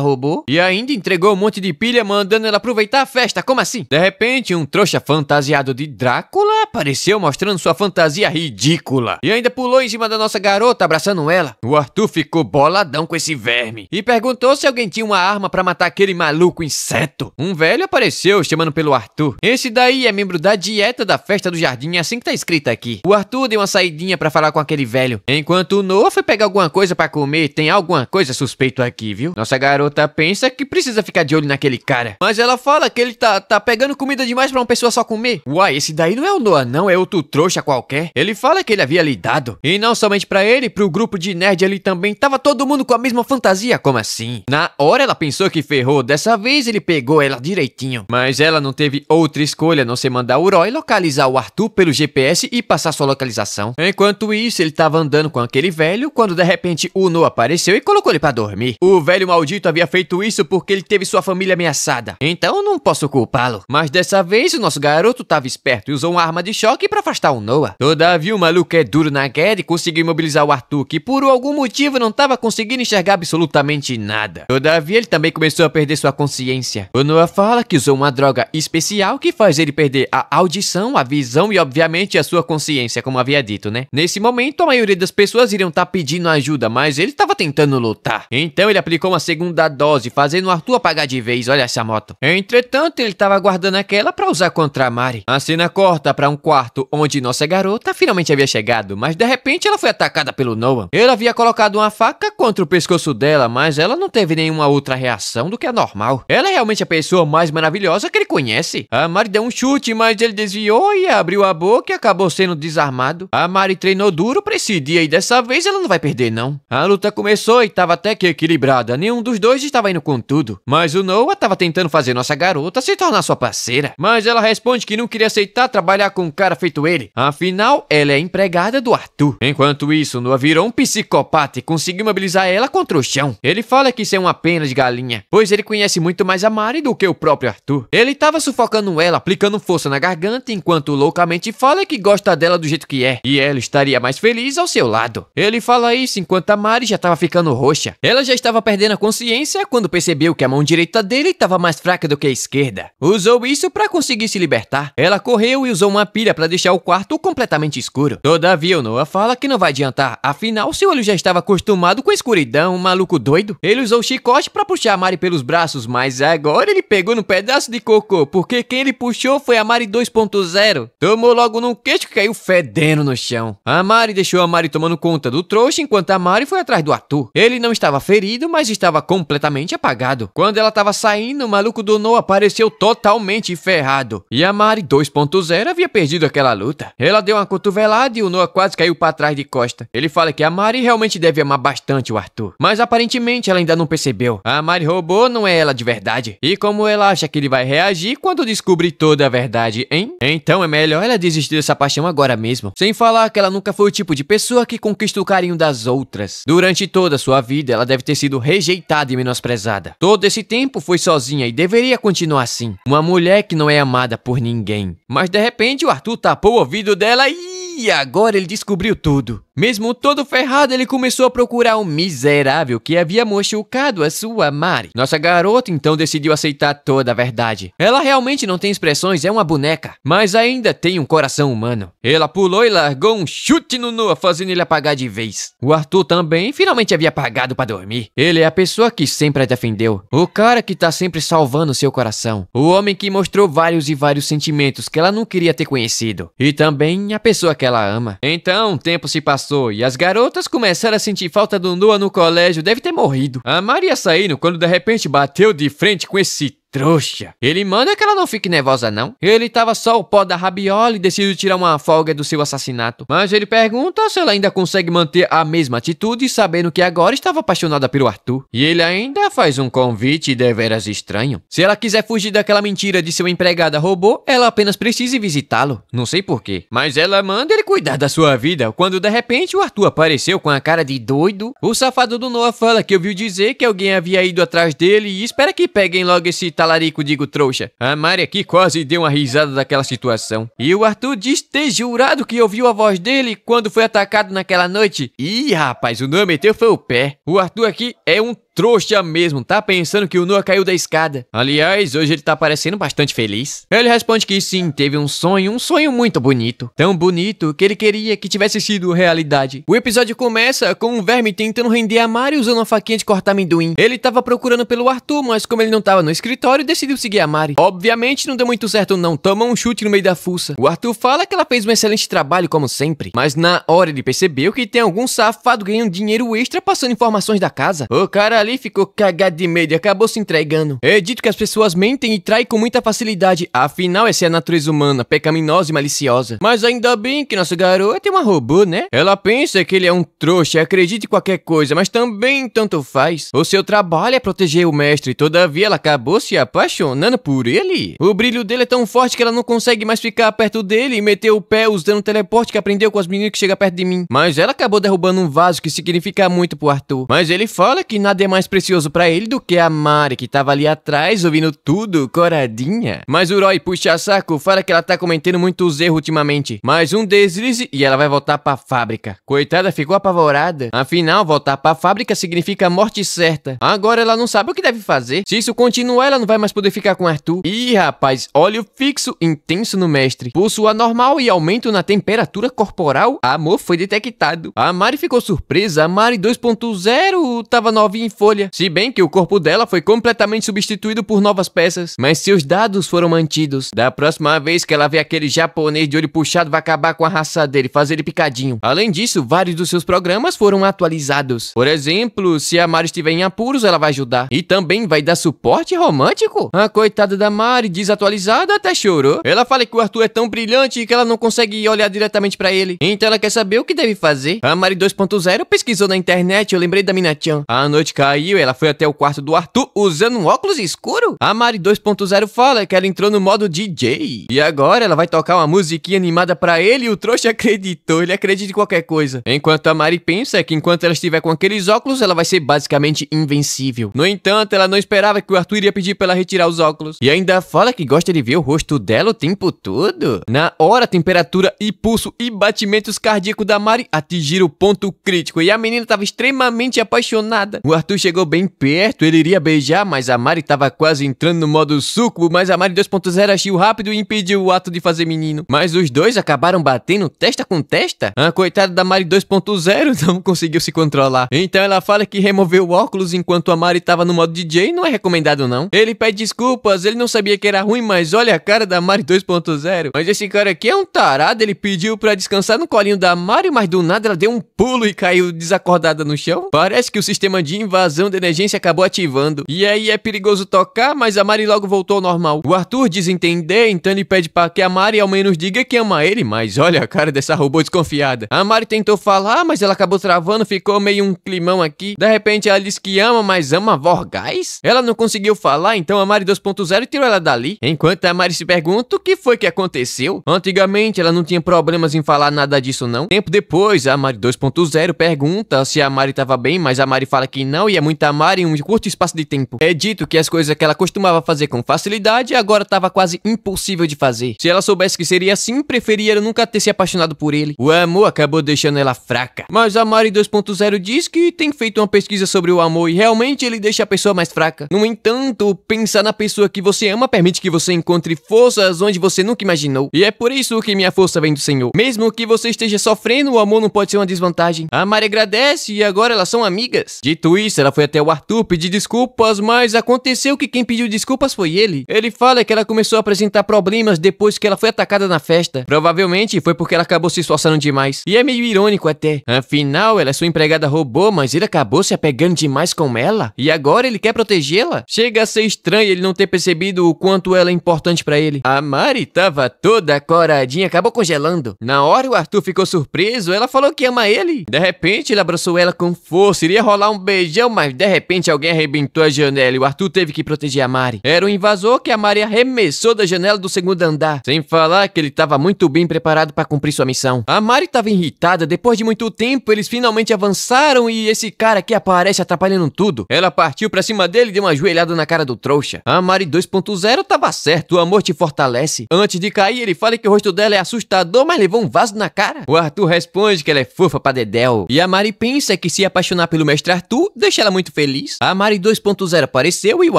robô? E ainda entregou um monte de pilha mandando ela aproveitar a festa, como assim? De repente, um trouxa fantasiado de Drácula apareceu mostrando sua fantasia ridícula. E ainda pulou em cima da nossa garota, abraçando ela. O Arthur ficou boladão com esse verme e perguntou se alguém tinha uma arma pra matar aquele maluco inseto. Um velho apareceu chamando pelo Arthur. Esse daí é membro da dieta da festa do jardim, é assim que tá escrito aqui. O Arthur deu uma saidinha pra falar com aquele velho, enquanto o Noah foi pegar alguma coisa pra comer. Tem alguma coisa suspeito aqui, viu? Nossa garota pensa que precisa ficar de olho naquele cara, mas ela fala que ele tá pegando comida demais pra uma pessoa só comer. Uai, esse daí não é o Noah não, é outro trouxa qualquer. Ele fala que ele havia lhe dado. E não somente pra ele, pro grupo de nerd ali também, tava todo mundo com a mesma fantasia, como assim? Na hora ela pensou que ferrou, dessa vez ele pegou ela direitinho. Mas ela não teve outra escolha a não ser mandar o Roy localizar o Arthur pelo GPS e passar sua localização. Enquanto isso, ele tava andando com aquele velho, quando de repente o Noah apareceu e colocou ele pra dormir. O velho maldito havia feito isso porque ele teve sua família ameaçada, então não posso culpá-lo. Mas dessa vez o nosso garoto tava esperto e usou uma arma de choque pra afastar o Noah. Todavia o maluco é duro na queda e conseguiu imobilizar o Arthur, que por algum motivo não tava conseguindo enxergar absolutamente nada. Todavia ele também começou a perder sua sua consciência. O Noah fala que usou uma droga especial que faz ele perder a audição, a visão e obviamente a sua consciência, como havia dito, né? Nesse momento, a maioria das pessoas iriam estar pedindo ajuda, mas ele estava tentando lutar. Então ele aplicou uma segunda dose, fazendo o Arthur apagar de vez. Olha essa moto. Entretanto, ele estava guardando aquela para usar contra a Mari. A cena corta para um quarto onde nossa garota finalmente havia chegado, mas de repente ela foi atacada pelo Noah. Ele havia colocado uma faca contra o pescoço dela, mas ela não teve nenhuma outra reação do que a normal. Ela é realmente a pessoa mais maravilhosa que ele conhece. A Mari deu um chute, mas ele desviou e abriu a boca e acabou sendo desarmado. A Mari treinou duro pra esse dia e dessa vez ela não vai perder não. A luta começou e estava até que equilibrada. Nenhum dos dois estava indo com tudo. Mas o Noah estava tentando fazer nossa garota se tornar sua parceira. Mas ela responde que não queria aceitar trabalhar com um cara feito ele. Afinal, ela é empregada do Arthur. Enquanto isso, Noah virou um psicopata e conseguiu mobilizar ela contra o chão. Ele fala que isso é uma pena de galinha, pois ele conhece muito mais a Mari do que o próprio Arthur. Ele estava sufocando ela, aplicando força na garganta, enquanto loucamente fala que gosta dela do jeito que é, e ela estaria mais feliz ao seu lado. Ele fala isso enquanto a Mari já estava ficando roxa. Ela já estava perdendo a consciência quando percebeu que a mão direita dele estava mais fraca do que a esquerda. Usou isso para conseguir se libertar. Ela correu e usou uma pilha para deixar o quarto completamente escuro. Todavia, o Noah fala que não vai adiantar, afinal seu olho já estava acostumado com a escuridão, um maluco doido. Ele usou o chicote para puxar a Mari pelos braços, mas agora ele pegou no pedaço de cocô, porque quem ele puxou foi a Mari 2.0. Tomou logo no queixo que caiu fedendo no chão. A Mari deixou a Mari tomando conta do trouxa, enquanto a Mari foi atrás do Arthur. Ele não estava ferido, mas estava completamente apagado. Quando ela estava saindo, o maluco do Noah apareceu totalmente ferrado. E a Mari 2.0 havia perdido aquela luta. Ela deu uma cotovelada e o Noah quase caiu para trás de costa. Ele fala que a Mari realmente deve amar bastante o Arthur, mas aparentemente ela ainda não percebeu. A Mari robô não é ela de verdade. E como ela acha que ele vai reagir quando descobrir toda a verdade, hein? Então é melhor ela desistir dessa paixão agora mesmo. Sem falar que ela nunca foi o tipo de pessoa que conquista o carinho das outras. Durante toda a sua vida, ela deve ter sido rejeitada e menosprezada. Todo esse tempo foi sozinha e deveria continuar assim. Uma mulher que não é amada por ninguém. Mas de repente o Arthur tapou o ouvido dela e agora ele descobriu tudo. Mesmo todo ferrado, ele começou a procurar um miserável que havia machucado a sua Mari. Nossa garota então decidiu aceitar toda a verdade. Ela realmente não tem expressões, é uma boneca, mas ainda tem um coração humano. Ela pulou e largou um chute no Noah, fazendo ele apagar de vez. O Arthur também finalmente havia apagado para dormir. Ele é a pessoa que sempre a defendeu. O cara que tá sempre salvando seu coração. O homem que mostrou vários e vários sentimentos que ela não queria ter conhecido. E também a pessoa que ela ama. Então, o tempo se passou e as garotas começaram a sentir falta do Noah no colégio. Deve ter morrido. A Maria saindo quando de repente bateu de frente com esse trouxa. Ele manda que ela não fique nervosa não. Ele tava só o pó da rabiola e decidiu tirar uma folga do seu assassinato. Mas ele pergunta se ela ainda consegue manter a mesma atitude, sabendo que agora estava apaixonada pelo Arthur. E ele ainda faz um convite deveras estranho. Se ela quiser fugir daquela mentira de seu empregada robô, ela apenas precisa ir visitá-lo. Não sei porquê. Mas ela manda ele cuidar da sua vida, quando de repente o Arthur apareceu com a cara de doido. O safado do Noah fala que ouviu dizer que alguém havia ido atrás dele e espera que peguem logo esse talarico, digo trouxa. A Mari aqui quase deu uma risada daquela situação. E o Arthur diz ter jurado que ouviu a voz dele quando foi atacado naquela noite. Ih, rapaz, o Noah meteu foi o pé. O Arthur aqui é um trouxa mesmo, tá pensando que o Noah caiu da escada. Aliás, hoje ele tá parecendo bastante feliz. Ele responde que sim, teve um sonho muito bonito. Tão bonito que ele queria que tivesse sido realidade. O episódio começa com um verme tentando render a Mari usando uma faquinha de cortar amendoim. Ele tava procurando pelo Arthur, mas como ele não tava no escritório, decidiu seguir a Mari. Obviamente não deu muito certo não, tomou um chute no meio da fuça. O Arthur fala que ela fez um excelente trabalho como sempre, mas na hora ele percebeu que tem algum safado ganhando dinheiro extra passando informações da casa. O cara ali ficou cagado de medo e acabou se entregando. É dito que as pessoas mentem e traem com muita facilidade, afinal essa é a natureza humana, pecaminosa e maliciosa. Mas ainda bem que nossa garota é uma robô, né? Ela pensa que ele é um trouxa, acredita em qualquer coisa, mas também tanto faz. O seu trabalho é proteger o mestre, todavia ela acabou se apaixonando por ele. O brilho dele é tão forte que ela não consegue mais ficar perto dele e meteu o pé usando o teleporte que aprendeu com as meninas que chegam perto de mim. Mas ela acabou derrubando um vaso que significa muito pro Arthur. Mas ele fala que nada é mais mais precioso pra ele do que a Mari, que tava ali atrás ouvindo tudo, coradinha. Mas o Roy puxa saco, fala que ela tá cometendo muitos erros ultimamente. Mais um deslize e ela vai voltar pra fábrica. Coitada, ficou apavorada. Afinal, voltar pra fábrica significa morte certa. Agora ela não sabe o que deve fazer. Se isso continuar, ela não vai mais poder ficar com Arthur. Ih, rapaz, olho fixo intenso no mestre. Pulso anormal e aumento na temperatura corporal. Amor foi detectado. A Mari ficou surpresa. A Mari 2.0 tava novinha em folha. Se bem que o corpo dela foi completamente substituído por novas peças. Mas seus dados foram mantidos. Da próxima vez que ela vê aquele japonês de olho puxado, vai acabar com a raça dele, fazer ele picadinho. Além disso, vários dos seus programas foram atualizados. Por exemplo, se a Mari estiver em apuros, ela vai ajudar. E também vai dar suporte romântico. A coitada da Mari, desatualizada, até chorou. Ela fala que o Arthur é tão brilhante que ela não consegue olhar diretamente pra ele. Então ela quer saber o que deve fazer. A Mari 2.0 pesquisou na internet, eu lembrei da Mina-chan. A noite caiu, ela foi até o quarto do Arthur usando um óculos escuro. A Mari 2.0 fala que ela entrou no modo DJ. E agora ela vai tocar uma musiquinha animada pra ele e o trouxa acreditou. Ele acredita em qualquer coisa. Enquanto a Mari pensa que enquanto ela estiver com aqueles óculos, ela vai ser basicamente invencível. No entanto, ela não esperava que o Arthur iria pedir pra ela retirar os óculos. E ainda fala que gosta de ver o rosto dela o tempo todo. Na hora, a temperatura e pulso e batimentos cardíacos da Mari atingiram o ponto crítico. E a menina estava extremamente apaixonada. O Arthur chegou bem perto, ele iria beijar, mas a Mari estava quase entrando no modo súcubo. Mas a Mari 2.0 agiu rápido e impediu o ato de fazer menino. Mas os dois acabaram batendo testa com testa. A coitada da Mari 2.0 não conseguiu se controlar. Então ela fala que removeu o óculos enquanto a Mari estava no modo DJ. Não é recomendado não. Ele pede desculpas, ele não sabia que era ruim, mas olha a cara da Mari 2.0. Mas esse cara aqui é um tarado, ele pediu pra descansar no colinho da Mari, mas do nada ela deu um pulo e caiu desacordada no chão. Parece que o sistema de invasão de emergência acabou ativando. E aí é perigoso tocar, mas a Mari logo voltou ao normal. O Arthur diz entender, então ele pede pra que a Mari ao menos diga que ama ele, mas olha a cara dessa robô desconfiada. A Mari tentou falar, mas ela acabou travando, ficou meio um climão aqui. De repente ela diz que ama, mas ama Vorgás? Ela não conseguiu falar, então a Mari 2.0 tirou ela dali. Enquanto a Mari se pergunta o que foi que aconteceu. Antigamente ela não tinha problemas em falar nada disso não. Tempo depois, a Mari 2.0 pergunta se a Mari tava bem, mas a Mari fala que não e é muita Mari em um curto espaço de tempo. É dito que as coisas que ela costumava fazer com facilidade agora tava quase impossível de fazer. Se ela soubesse que seria assim, preferia nunca ter se apaixonado por ele. O amor acabou deixando ela fraca. Mas a Mari 2.0 diz que tem feito uma pesquisa sobre o amor e realmente ele deixa a pessoa mais fraca. No entanto, pensar na pessoa que você ama permite que você encontre forças onde você nunca imaginou. E é por isso que minha força vem do Senhor. Mesmo que você esteja sofrendo, o amor não pode ser uma desvantagem. A Mari agradece e agora elas são amigas. Dito isso, ela foi até o Arthur pedir desculpas, mas aconteceu que quem pediu desculpas foi ele. Ele fala que ela começou a apresentar problemas depois que ela foi atacada na festa. Provavelmente foi porque ela acabou se esforçando demais. E é meio irônico até. Afinal, ela é sua empregada robô, mas ele acabou se apegando demais com ela. E agora ele quer protegê-la? Chega a ser estranho ele não ter percebido o quanto ela é importante pra ele. A Mari tava toda coradinha, acabou congelando. Na hora o Arthur ficou surpreso, ela falou que ama ele. De repente ele abraçou ela com força, iria rolar um beijão, mas de repente alguém arrebentou a janela e o Arthur teve que proteger a Mari. Era um invasor que a Mari arremessou da janela do segundo andar. Sem falar que ele tava muito bem preparado pra cumprir sua missão. A Mari tava irritada, depois de muito tempo eles finalmente avançaram e esse cara aqui aparece atrapalhando tudo. Ela partiu pra cima dele e deu uma joelhada na cara do trouxa. A Mari 2.0 tava certo, o amor te fortalece. Antes de cair, ele fala que o rosto dela é assustador, mas levou um vaso na cara. O Arthur responde que ela é fofa pra dedéu. E a Mari pensa que se apaixonar pelo mestre Arthur, deixa ela muito feliz. A Mari 2.0 apareceu e o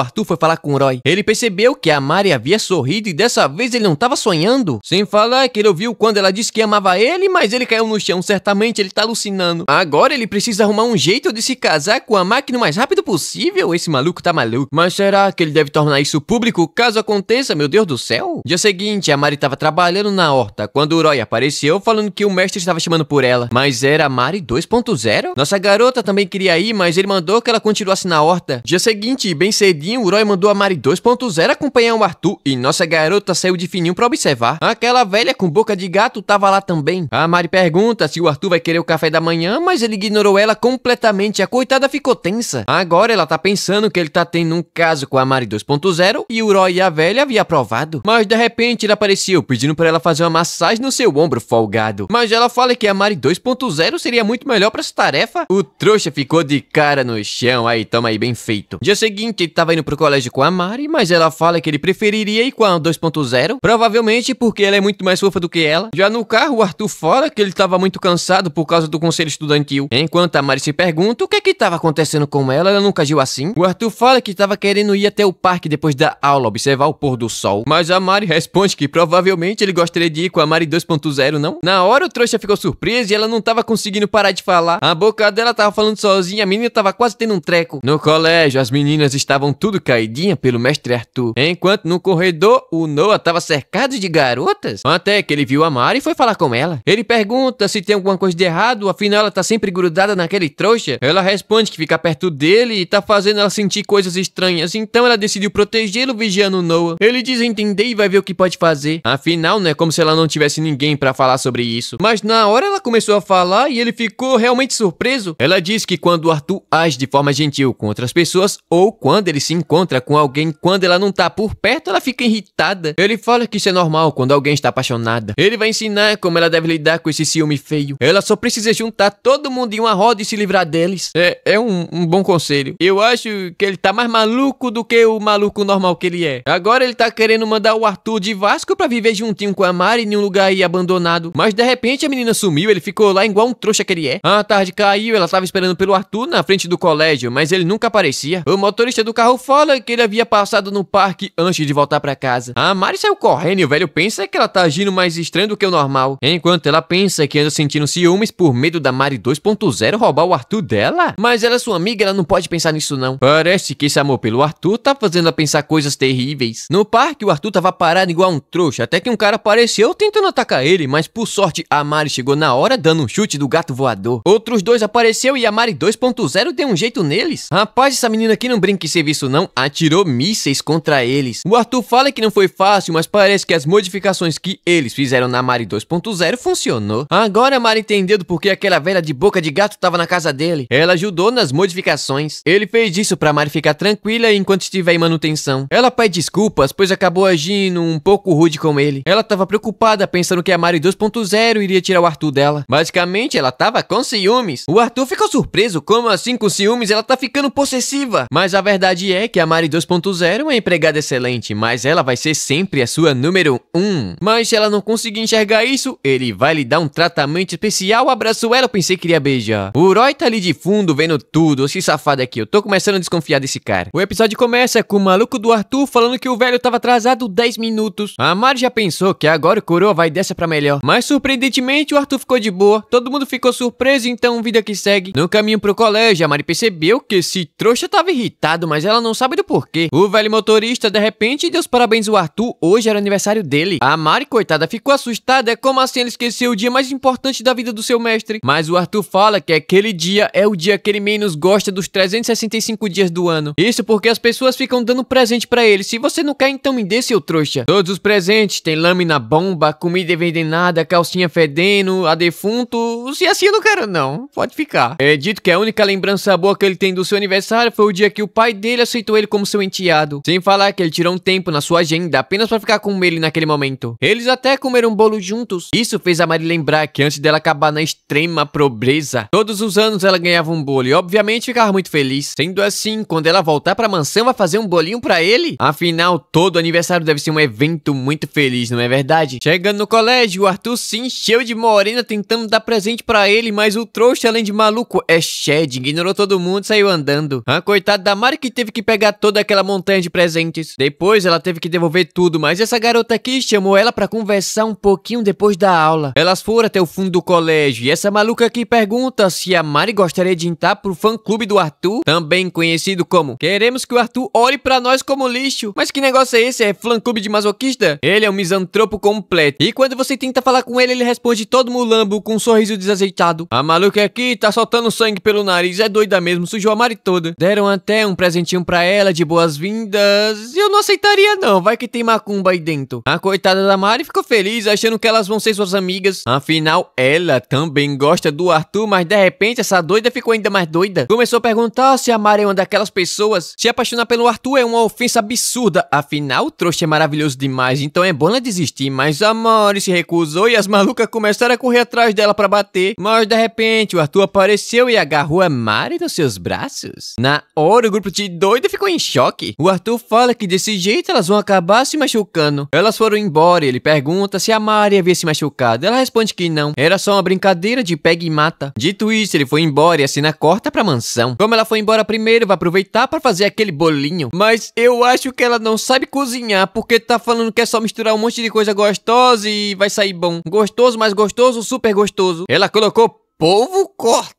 Arthur foi falar com o Roy. Ele percebeu que a Mari havia sorrido e dessa vez ele não tava sonhando. Sem falar que ele ouviu quando ela disse que amava ele, mas ele caiu no chão, certamente ele tá alucinando. Agora ele precisa arrumar um jeito de se casar com a máquina o mais rápido possível. Esse maluco tá maluco. Mas será que ele deve tornar isso público caso aconteça? Meu Deus do céu. Dia seguinte, a Mari tava trabalhando na horta quando o Roy apareceu falando que o mestre estava chamando por ela. Mas era a Mari 2.0? Nossa garota também queria ir, mas ele mandou que ela continuasse na horta. Dia seguinte, bem cedinho, o Roy mandou a Mari 2.0 acompanhar o Arthur e nossa garota saiu de fininho pra observar. Aquela velha com boca de gato tava lá também. A Mari pergunta se o Arthur vai querer o café da manhã, mas ele ignorou ela completamente. A coitada ficou tensa. Agora ela tá pensando que ele tá tendo um caso com a Mari 2.0 e o Roy e a velha havia aprovado. Mas de repente ele apareceu pedindo pra ela fazer uma massagem no seu ombro folgado. Mas ela fala que a Mari 2.0 seria muito melhor pra essa tarefa. O trouxa ficou de cara no no chão. Aí, toma aí, bem feito. Dia seguinte, ele tava indo pro colégio com a Mari, mas ela fala que ele preferiria ir com a 2.0, provavelmente porque ela é muito mais fofa do que ela. Já no carro, o Arthur fala que ele tava muito cansado por causa do conselho estudantil. Enquanto a Mari se pergunta o que tava acontecendo com ela nunca agiu assim. O Arthur fala que tava querendo ir até o parque depois da aula, observar o pôr do sol. Mas a Mari responde que provavelmente ele gostaria de ir com a Mari 2.0, não? Na hora o trouxa ficou surpreso e ela não tava conseguindo parar de falar. A boca dela tava falando sozinha, a menina tava quase tendo um treco. No colégio, as meninas estavam tudo caidinha pelo mestre Arthur. Enquanto no corredor, o Noah tava cercado de garotas. Até que ele viu a Mari e foi falar com ela. Ele pergunta se tem alguma coisa de errado, afinal ela tá sempre grudada naquele trouxa. Ela responde que fica perto dele e tá fazendo ela sentir coisas estranhas. Então ela decidiu protegê-lo vigiando o Noah. Ele diz entender e vai ver o que pode fazer. Afinal, não é como se ela não tivesse ninguém pra falar sobre isso. Mas na hora ela começou a falar e ele ficou realmente surpreso. Ela diz que quando o Arthur age de forma gentil com outras pessoas ou quando ele se encontra com alguém quando ela não tá por perto, ela fica irritada. Ele fala que isso é normal quando alguém está apaixonada. Ele vai ensinar como ela deve lidar com esse ciúme feio. Ela só precisa juntar todo mundo em uma roda e se livrar deles. É um bom conselho. Eu acho que ele tá mais maluco do que o maluco normal que ele é. Agora ele tá querendo mandar o Arthur de Vasco pra viver juntinho com a Mari em um lugar aí abandonado. Mas de repente a menina sumiu, ele ficou lá igual um trouxa que ele é. A tarde caiu, ela tava esperando pelo Arthur na frente do colégio, mas ele nunca aparecia. O motorista do carro fala que ele havia passado no parque antes de voltar pra casa. A Mari saiu correndo e o velho pensa que ela tá agindo mais estranho do que o normal. Enquanto ela pensa que anda sentindo ciúmes por medo da Mari 2.0 roubar o Arthur dela. Mas ela é sua amiga, ela não pode pensar nisso não. Parece que esse amor pelo Arthur tá fazendo ela pensar coisas terríveis. No parque, o Arthur tava parado igual um trouxa, até que um cara apareceu tentando atacar ele, mas por sorte a Mari chegou na hora dando um chute do gato voador. Outros dois apareceu e a Mari 2.0 deu um jeito neles. Rapaz, essa menina aqui não brinca em serviço não, atirou mísseis contra eles. O Arthur fala que não foi fácil, mas parece que as modificações que eles fizeram na Mari 2.0 funcionou. Agora a Mari entendeu do porquê aquela velha de boca de gato tava na casa dele. Ela ajudou nas modificações. Ele fez isso pra Mari ficar tranquila enquanto estiver em manutenção. Ela pede desculpas, pois acabou agindo um pouco rude com ele. Ela tava preocupada pensando que a Mari 2.0 iria tirar o Arthur dela. Basicamente, ela tava com ciúmes. O Arthur ficou surpreso, como assim com ciúmes? Ela tá ficando possessiva. Mas a verdade é que a Mari 2.0 é uma empregada excelente, mas ela vai ser sempre a sua número 1. Mas se ela não conseguir enxergar isso, ele vai lhe dar um tratamento especial. Abraçou ela, eu pensei que iria beijar. O Roy tá ali de fundo, vendo tudo. Esse safado aqui, eu tô começando a desconfiar desse cara. O episódio começa com o maluco do Arthur falando que o velho tava atrasado 10 minutos. A Mari já pensou que agora o coroa vai dessa pra melhor. Mas surpreendentemente o Arthur ficou de boa. Todo mundo ficou surpreso, então vida que segue. No caminho pro colégio, a Mari percebeu que esse trouxa tava irritado, mas ela não sabe do porquê. O velho motorista de repente deu os parabéns ao Arthur, hoje era aniversário dele. A Mari, coitada, ficou assustada, como assim ela esqueceu o dia mais importante da vida do seu mestre. Mas o Arthur fala que aquele dia é o dia que ele menos gosta dos 365 dias do ano. Isso porque as pessoas ficam dando presente pra ele. Se você não quer, então me dê, seu trouxa. Todos os presentes tem lâmina bomba, comida envenenada, calcinha fedendo, a defunto. Se assim eu não quero não, pode ficar. É dito que a única lembrança boa que ele tem do seu aniversário foi o dia que o pai dele aceitou ele como seu enteado. Sem falar que ele tirou um tempo na sua agenda apenas pra ficar com ele naquele momento. Eles até comeram bolo juntos. Isso fez a Mari lembrar que antes dela acabar na extrema pobreza, todos os anos ela ganhava um bolo e obviamente ficava muito feliz. Sendo assim, quando ela voltar pra mansão, vai fazer um bolinho pra ele? Afinal, todo aniversário deve ser um evento muito feliz, não é verdade? Chegando no colégio, o Arthur se encheu de morena tentando dar presente pra ele, mas o trouxa, além de maluco, é Shed, ignorou todo mundo e saiu andando. A coitada da Mari que teve que pegar toda aquela montanha de presentes. Depois ela teve que devolver tudo, mas essa garota aqui chamou ela pra conversar um pouquinho depois da aula. Elas foram até o fundo do colégio e essa maluca aqui pergunta se a Mari gostaria de entrar pro fã-clube do Arthur, também conhecido como Queremos que o Arthur olhe pra nós como lixo. Mas que negócio é esse? É fã-clube de masoquista? Ele é um misantropo completo. E quando você tenta falar com ele, ele responde todo mulambo com um sorriso desajeitado. A maluca aqui tá soltando sangue pelo nariz, é doida mesmo, sujou a Mari toda. Deram até um presentinho pra ela de boas-vindas. Eu não aceitaria não, vai que tem macumba aí dentro. A coitada da Mari ficou feliz, achando que elas vão ser suas amigas. Afinal, ela também gosta do Arthur, mas de repente essa doida ficou ainda mais doida. Começou a perguntar se a Mari é uma daquelas pessoas. Se apaixonar pelo Arthur é uma ofensa absurda. Afinal, o trouxa é maravilhoso demais, então é bom ela desistir. Mas a Mari se recusou e as malucas começaram a correr atrás dela pra bater. Mas de repente o Arthur apareceu e agarrou a Mari no nos seus braços. Na hora, o grupo de doido ficou em choque. O Arthur fala que desse jeito elas vão acabar se machucando. Elas foram embora e ele pergunta se a Mari havia se machucado. Ela responde que não, era só uma brincadeira de pega e mata. Dito isso, ele foi embora e a cena corta pra mansão. Como ela foi embora primeiro, vai aproveitar pra fazer aquele bolinho. Mas eu acho que ela não sabe cozinhar, porque tá falando que é só misturar um monte de coisa gostosa e vai sair bom. Gostoso, mais gostoso, super gostoso. Ela colocou polvo cortado.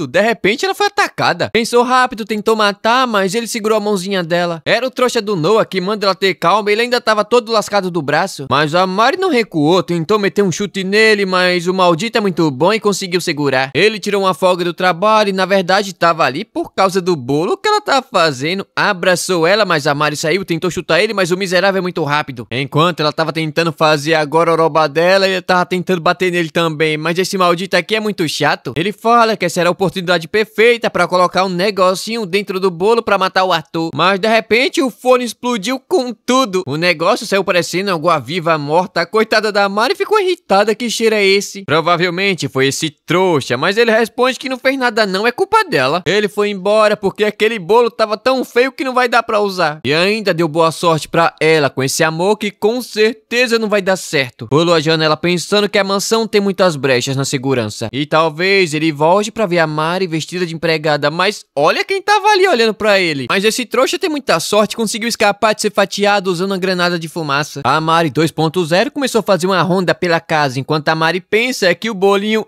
De repente ela foi atacada. Pensou rápido, tentou matar, mas ele segurou a mãozinha dela. Era o trouxa do Noah que manda ela ter calma. Ele ainda tava todo lascado do braço. Mas a Mari não recuou, tentou meter um chute nele, mas o maldito é muito bom e conseguiu segurar. Ele tirou uma folga do trabalho e na verdade tava ali por causa do bolo que ela tava fazendo. Abraçou ela, mas a Mari saiu, tentou chutar ele, mas o miserável é muito rápido. Enquanto ela tava tentando fazer a gororoba dela, ele tava tentando bater nele também. Mas esse maldito aqui é muito chato. Ele fala que essa era a oportunidade perfeita pra colocar um negocinho dentro do bolo pra matar o Arthur. Mas de repente o fone explodiu com tudo. O negócio saiu parecendo água viva morta. A coitada da Mari ficou irritada. Que cheiro é esse? Provavelmente foi esse trouxa, mas ele responde que não fez nada não, é culpa dela. Ele foi embora porque aquele bolo tava tão feio que não vai dar pra usar. E ainda deu boa sorte pra ela com esse amor que com certeza não vai dar certo. Pulou a janela pensando que a mansão tem muitas brechas na segurança. E talvez ele volte pra ver a Mari vestida de empregada, mas olha quem tava ali olhando pra ele. Mas esse trouxa tem muita sorte, conseguiu escapar de ser fatiado usando uma granada de fumaça. A Mari 2.0 começou a fazer uma ronda pela casa, enquanto a Mari pensa que o bolinho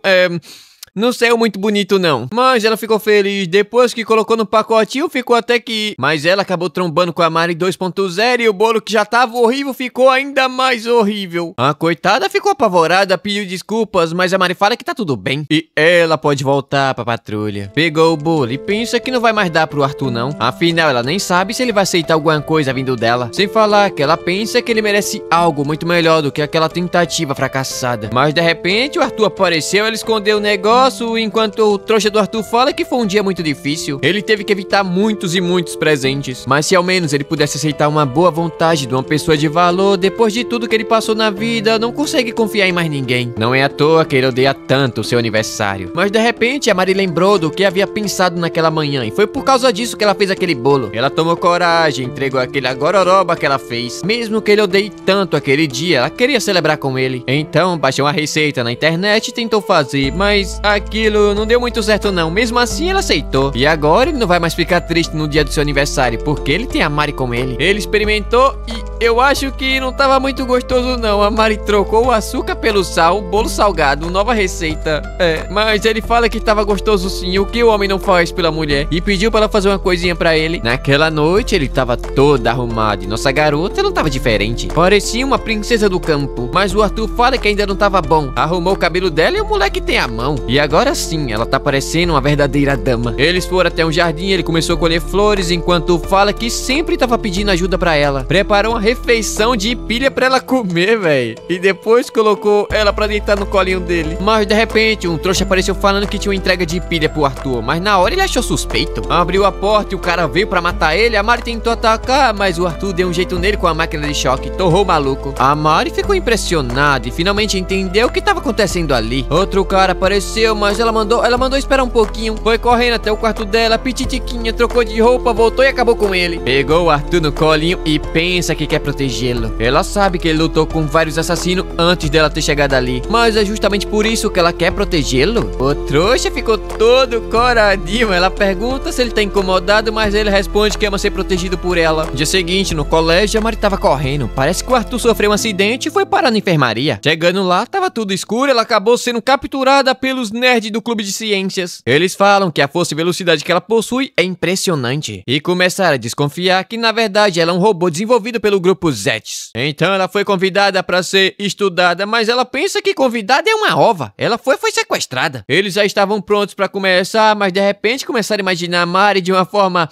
não saiu muito bonito não, mas ela ficou feliz. Depois que colocou no pacotinho ficou até que... Mas ela acabou trombando com a Mari 2.0 e o bolo que já tava horrível ficou ainda mais horrível. A coitada ficou apavorada, pediu desculpas, mas a Mari fala que tá tudo bem e ela pode voltar pra patrulha. Pegou o bolo e pensa que não vai mais dar pro Arthur não. Afinal ela nem sabe se ele vai aceitar alguma coisa vindo dela. Sem falar que ela pensa que ele merece algo muito melhor do que aquela tentativa fracassada. Mas de repente o Arthur apareceu, ela escondeu o negócio. Enquanto o trouxa do Arthur fala que foi um dia muito difícil. Ele teve que evitar muitos e muitos presentes. Mas se ao menos ele pudesse aceitar uma boa vontade de uma pessoa de valor, depois de tudo que ele passou na vida, não consegue confiar em mais ninguém. Não é à toa que ele odeia tanto o seu aniversário. Mas de repente a Mari lembrou do que havia pensado naquela manhã e foi por causa disso que ela fez aquele bolo. Ela tomou coragem, entregou aquele gororoba que ela fez. Mesmo que ele odeie tanto aquele dia, ela queria celebrar com ele. Então baixou uma receita na internet e tentou fazer, mas aquilo não deu muito certo não. Mesmo assim ela aceitou. E agora ele não vai mais ficar triste no dia do seu aniversário, porque ele tem a Mari com ele. Ele experimentou e eu acho que não tava muito gostoso não. A Mari trocou o açúcar pelo sal, o bolo salgado, nova receita. Mas ele fala que tava gostoso sim, o que o homem não faz pela mulher. E pediu pra ela fazer uma coisinha pra ele. Naquela noite ele tava todo arrumado e nossa garota não tava diferente. Parecia uma princesa do campo. Mas o Arthur fala que ainda não tava bom. Arrumou o cabelo dela e o moleque tem a mão. E agora sim, ela tá parecendo uma verdadeira dama. Eles foram até um jardim, ele começou a colher flores, enquanto fala que sempre tava pedindo ajuda pra ela. Preparou uma refeição de pilha pra ela comer, velho. E depois colocou ela pra deitar no colinho dele. Mas de repente, um trouxa apareceu falando que tinha uma entrega de pilha pro Arthur. Mas na hora ele achou suspeito. Abriu a porta e o cara veio pra matar ele. A Mari tentou atacar, mas o Arthur deu um jeito nele com a máquina de choque. Torrou o maluco. A Mari ficou impressionada e finalmente entendeu o que tava acontecendo ali. Outro cara apareceu, mas ela mandou esperar um pouquinho. Foi correndo até o quarto dela, pititiquinha, trocou de roupa, voltou e acabou com ele. Pegou o Arthur no colinho e pensa que quer protegê-lo. Ela sabe que ele lutou com vários assassinos antes dela ter chegado ali, mas é justamente por isso que ela quer protegê-lo. O trouxa ficou todo coradinho. Ela pergunta se ele tá incomodado, mas ele responde que ama ser protegido por ela. No dia seguinte, no colégio, a Mari tava correndo. Parece que o Arthur sofreu um acidente e foi parar na enfermaria. Chegando lá, tava tudo escuro. Ela acabou sendo capturada pelos nerds do clube de ciências. Eles falam que a força e velocidade que ela possui é impressionante e começaram a desconfiar que na verdade ela é um robô desenvolvido pelo grupo Zetes. Então ela foi convidada para ser estudada, mas ela pensa que convidada é uma ova. Ela foi sequestrada. Eles já estavam prontos para começar, mas de repente começaram a imaginar a Mari de uma forma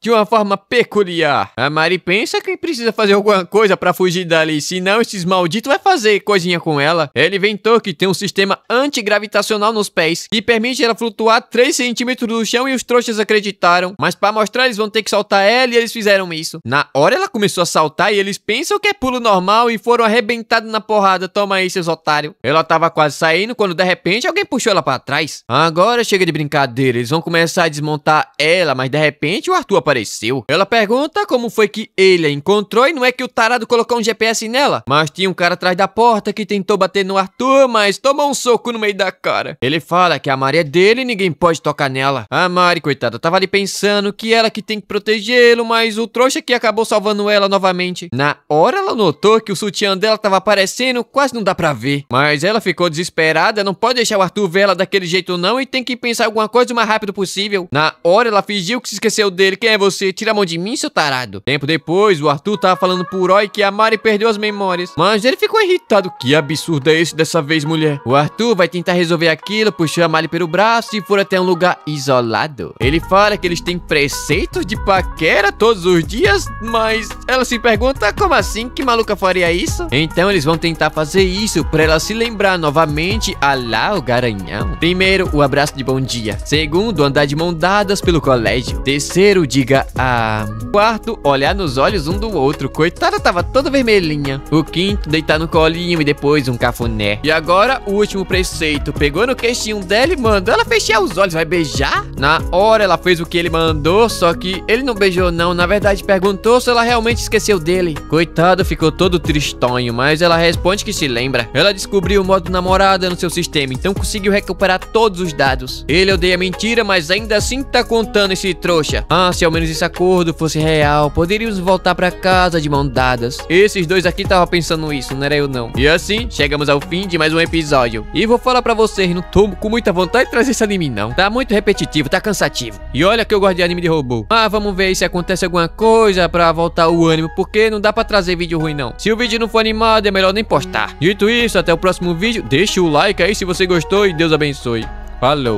de uma forma peculiar. A Mari pensa que precisa fazer alguma coisa pra fugir dali, senão esses malditos vai fazer coisinha com ela. Ele inventou que tem um sistema antigravitacional nos pés, que permite ela flutuar 3 centímetros do chão e os trouxas acreditaram. Mas pra mostrar eles vão ter que soltar ela e eles fizeram isso. Na hora ela começou a saltar e eles pensam que é pulo normal e foram arrebentados na porrada. Toma aí, seus otários. Ela tava quase saindo quando de repente alguém puxou ela pra trás. Agora chega de brincadeira, eles vão começar a desmontar ela, mas de repente o Arthur apareceu. Ela pergunta como foi que ele a encontrou e não é que o tarado colocou um GPS nela. Mas tinha um cara atrás da porta que tentou bater no Arthur, mas tomou um soco no meio da cara. Ele fala que a Mari é dele e ninguém pode tocar nela. A Mari, coitada, tava ali pensando que ela que tem que protegê-lo, mas o trouxa que acabou salvando ela novamente. Na hora ela notou que o sutiã dela tava aparecendo, quase não dá pra ver. Mas ela ficou desesperada, não pode deixar o Arthur ver ela daquele jeito não e tem que pensar alguma coisa o mais rápido possível. Na hora ela fingiu que se esqueceu dele. Quem é você? Tira a mão de mim, seu tarado. Tempo depois, o Arthur tava falando pro Roy que a Mari perdeu as memórias. Mas ele ficou irritado. Que absurdo é esse dessa vez, mulher? O Arthur vai tentar resolver aquilo, puxou a Mari pelo braço e foram até um lugar isolado. Ele fala que eles têm preceitos de paquera todos os dias, mas ela se pergunta como assim? Que maluca faria isso? Então eles vão tentar fazer isso pra ela se lembrar novamente a lá o Garanhão. Primeiro, o abraço de bom dia. Segundo, andar de mão dadas pelo colégio. Terceiro, diga ah. Quarto, olhar nos olhos um do outro. Coitada, tava toda vermelhinha. O quinto, deitar no colinho e depois um cafuné. E agora, o último preceito. Pegou no queixinho dela e mandou ela fechar os olhos. Vai beijar? Na hora, ela fez o que ele mandou, só que ele não beijou não. Na verdade, perguntou se ela realmente esqueceu dele. Coitado, ficou todo tristonho, mas ela responde que se lembra. Ela descobriu o modo namorada no seu sistema, então conseguiu recuperar todos os dados. Ele odeia mentira, mas ainda assim tá contando esse trouxa. Ah, se ao menos esse acordo fosse real, poderíamos voltar pra casa de mão dadas. Esses dois aqui estavam pensando isso, não era eu não. E assim, chegamos ao fim de mais um episódio. E vou falar pra vocês, não tô com muita vontade de trazer esse anime não. Tá muito repetitivo, tá cansativo. E olha que eu gosto de anime de robô. Ah, vamos ver se acontece alguma coisa pra voltar o ânimo, porque não dá pra trazer vídeo ruim não. Se o vídeo não for animado, é melhor nem postar. Dito isso, até o próximo vídeo. Deixa o like aí se você gostou e Deus abençoe. Falou!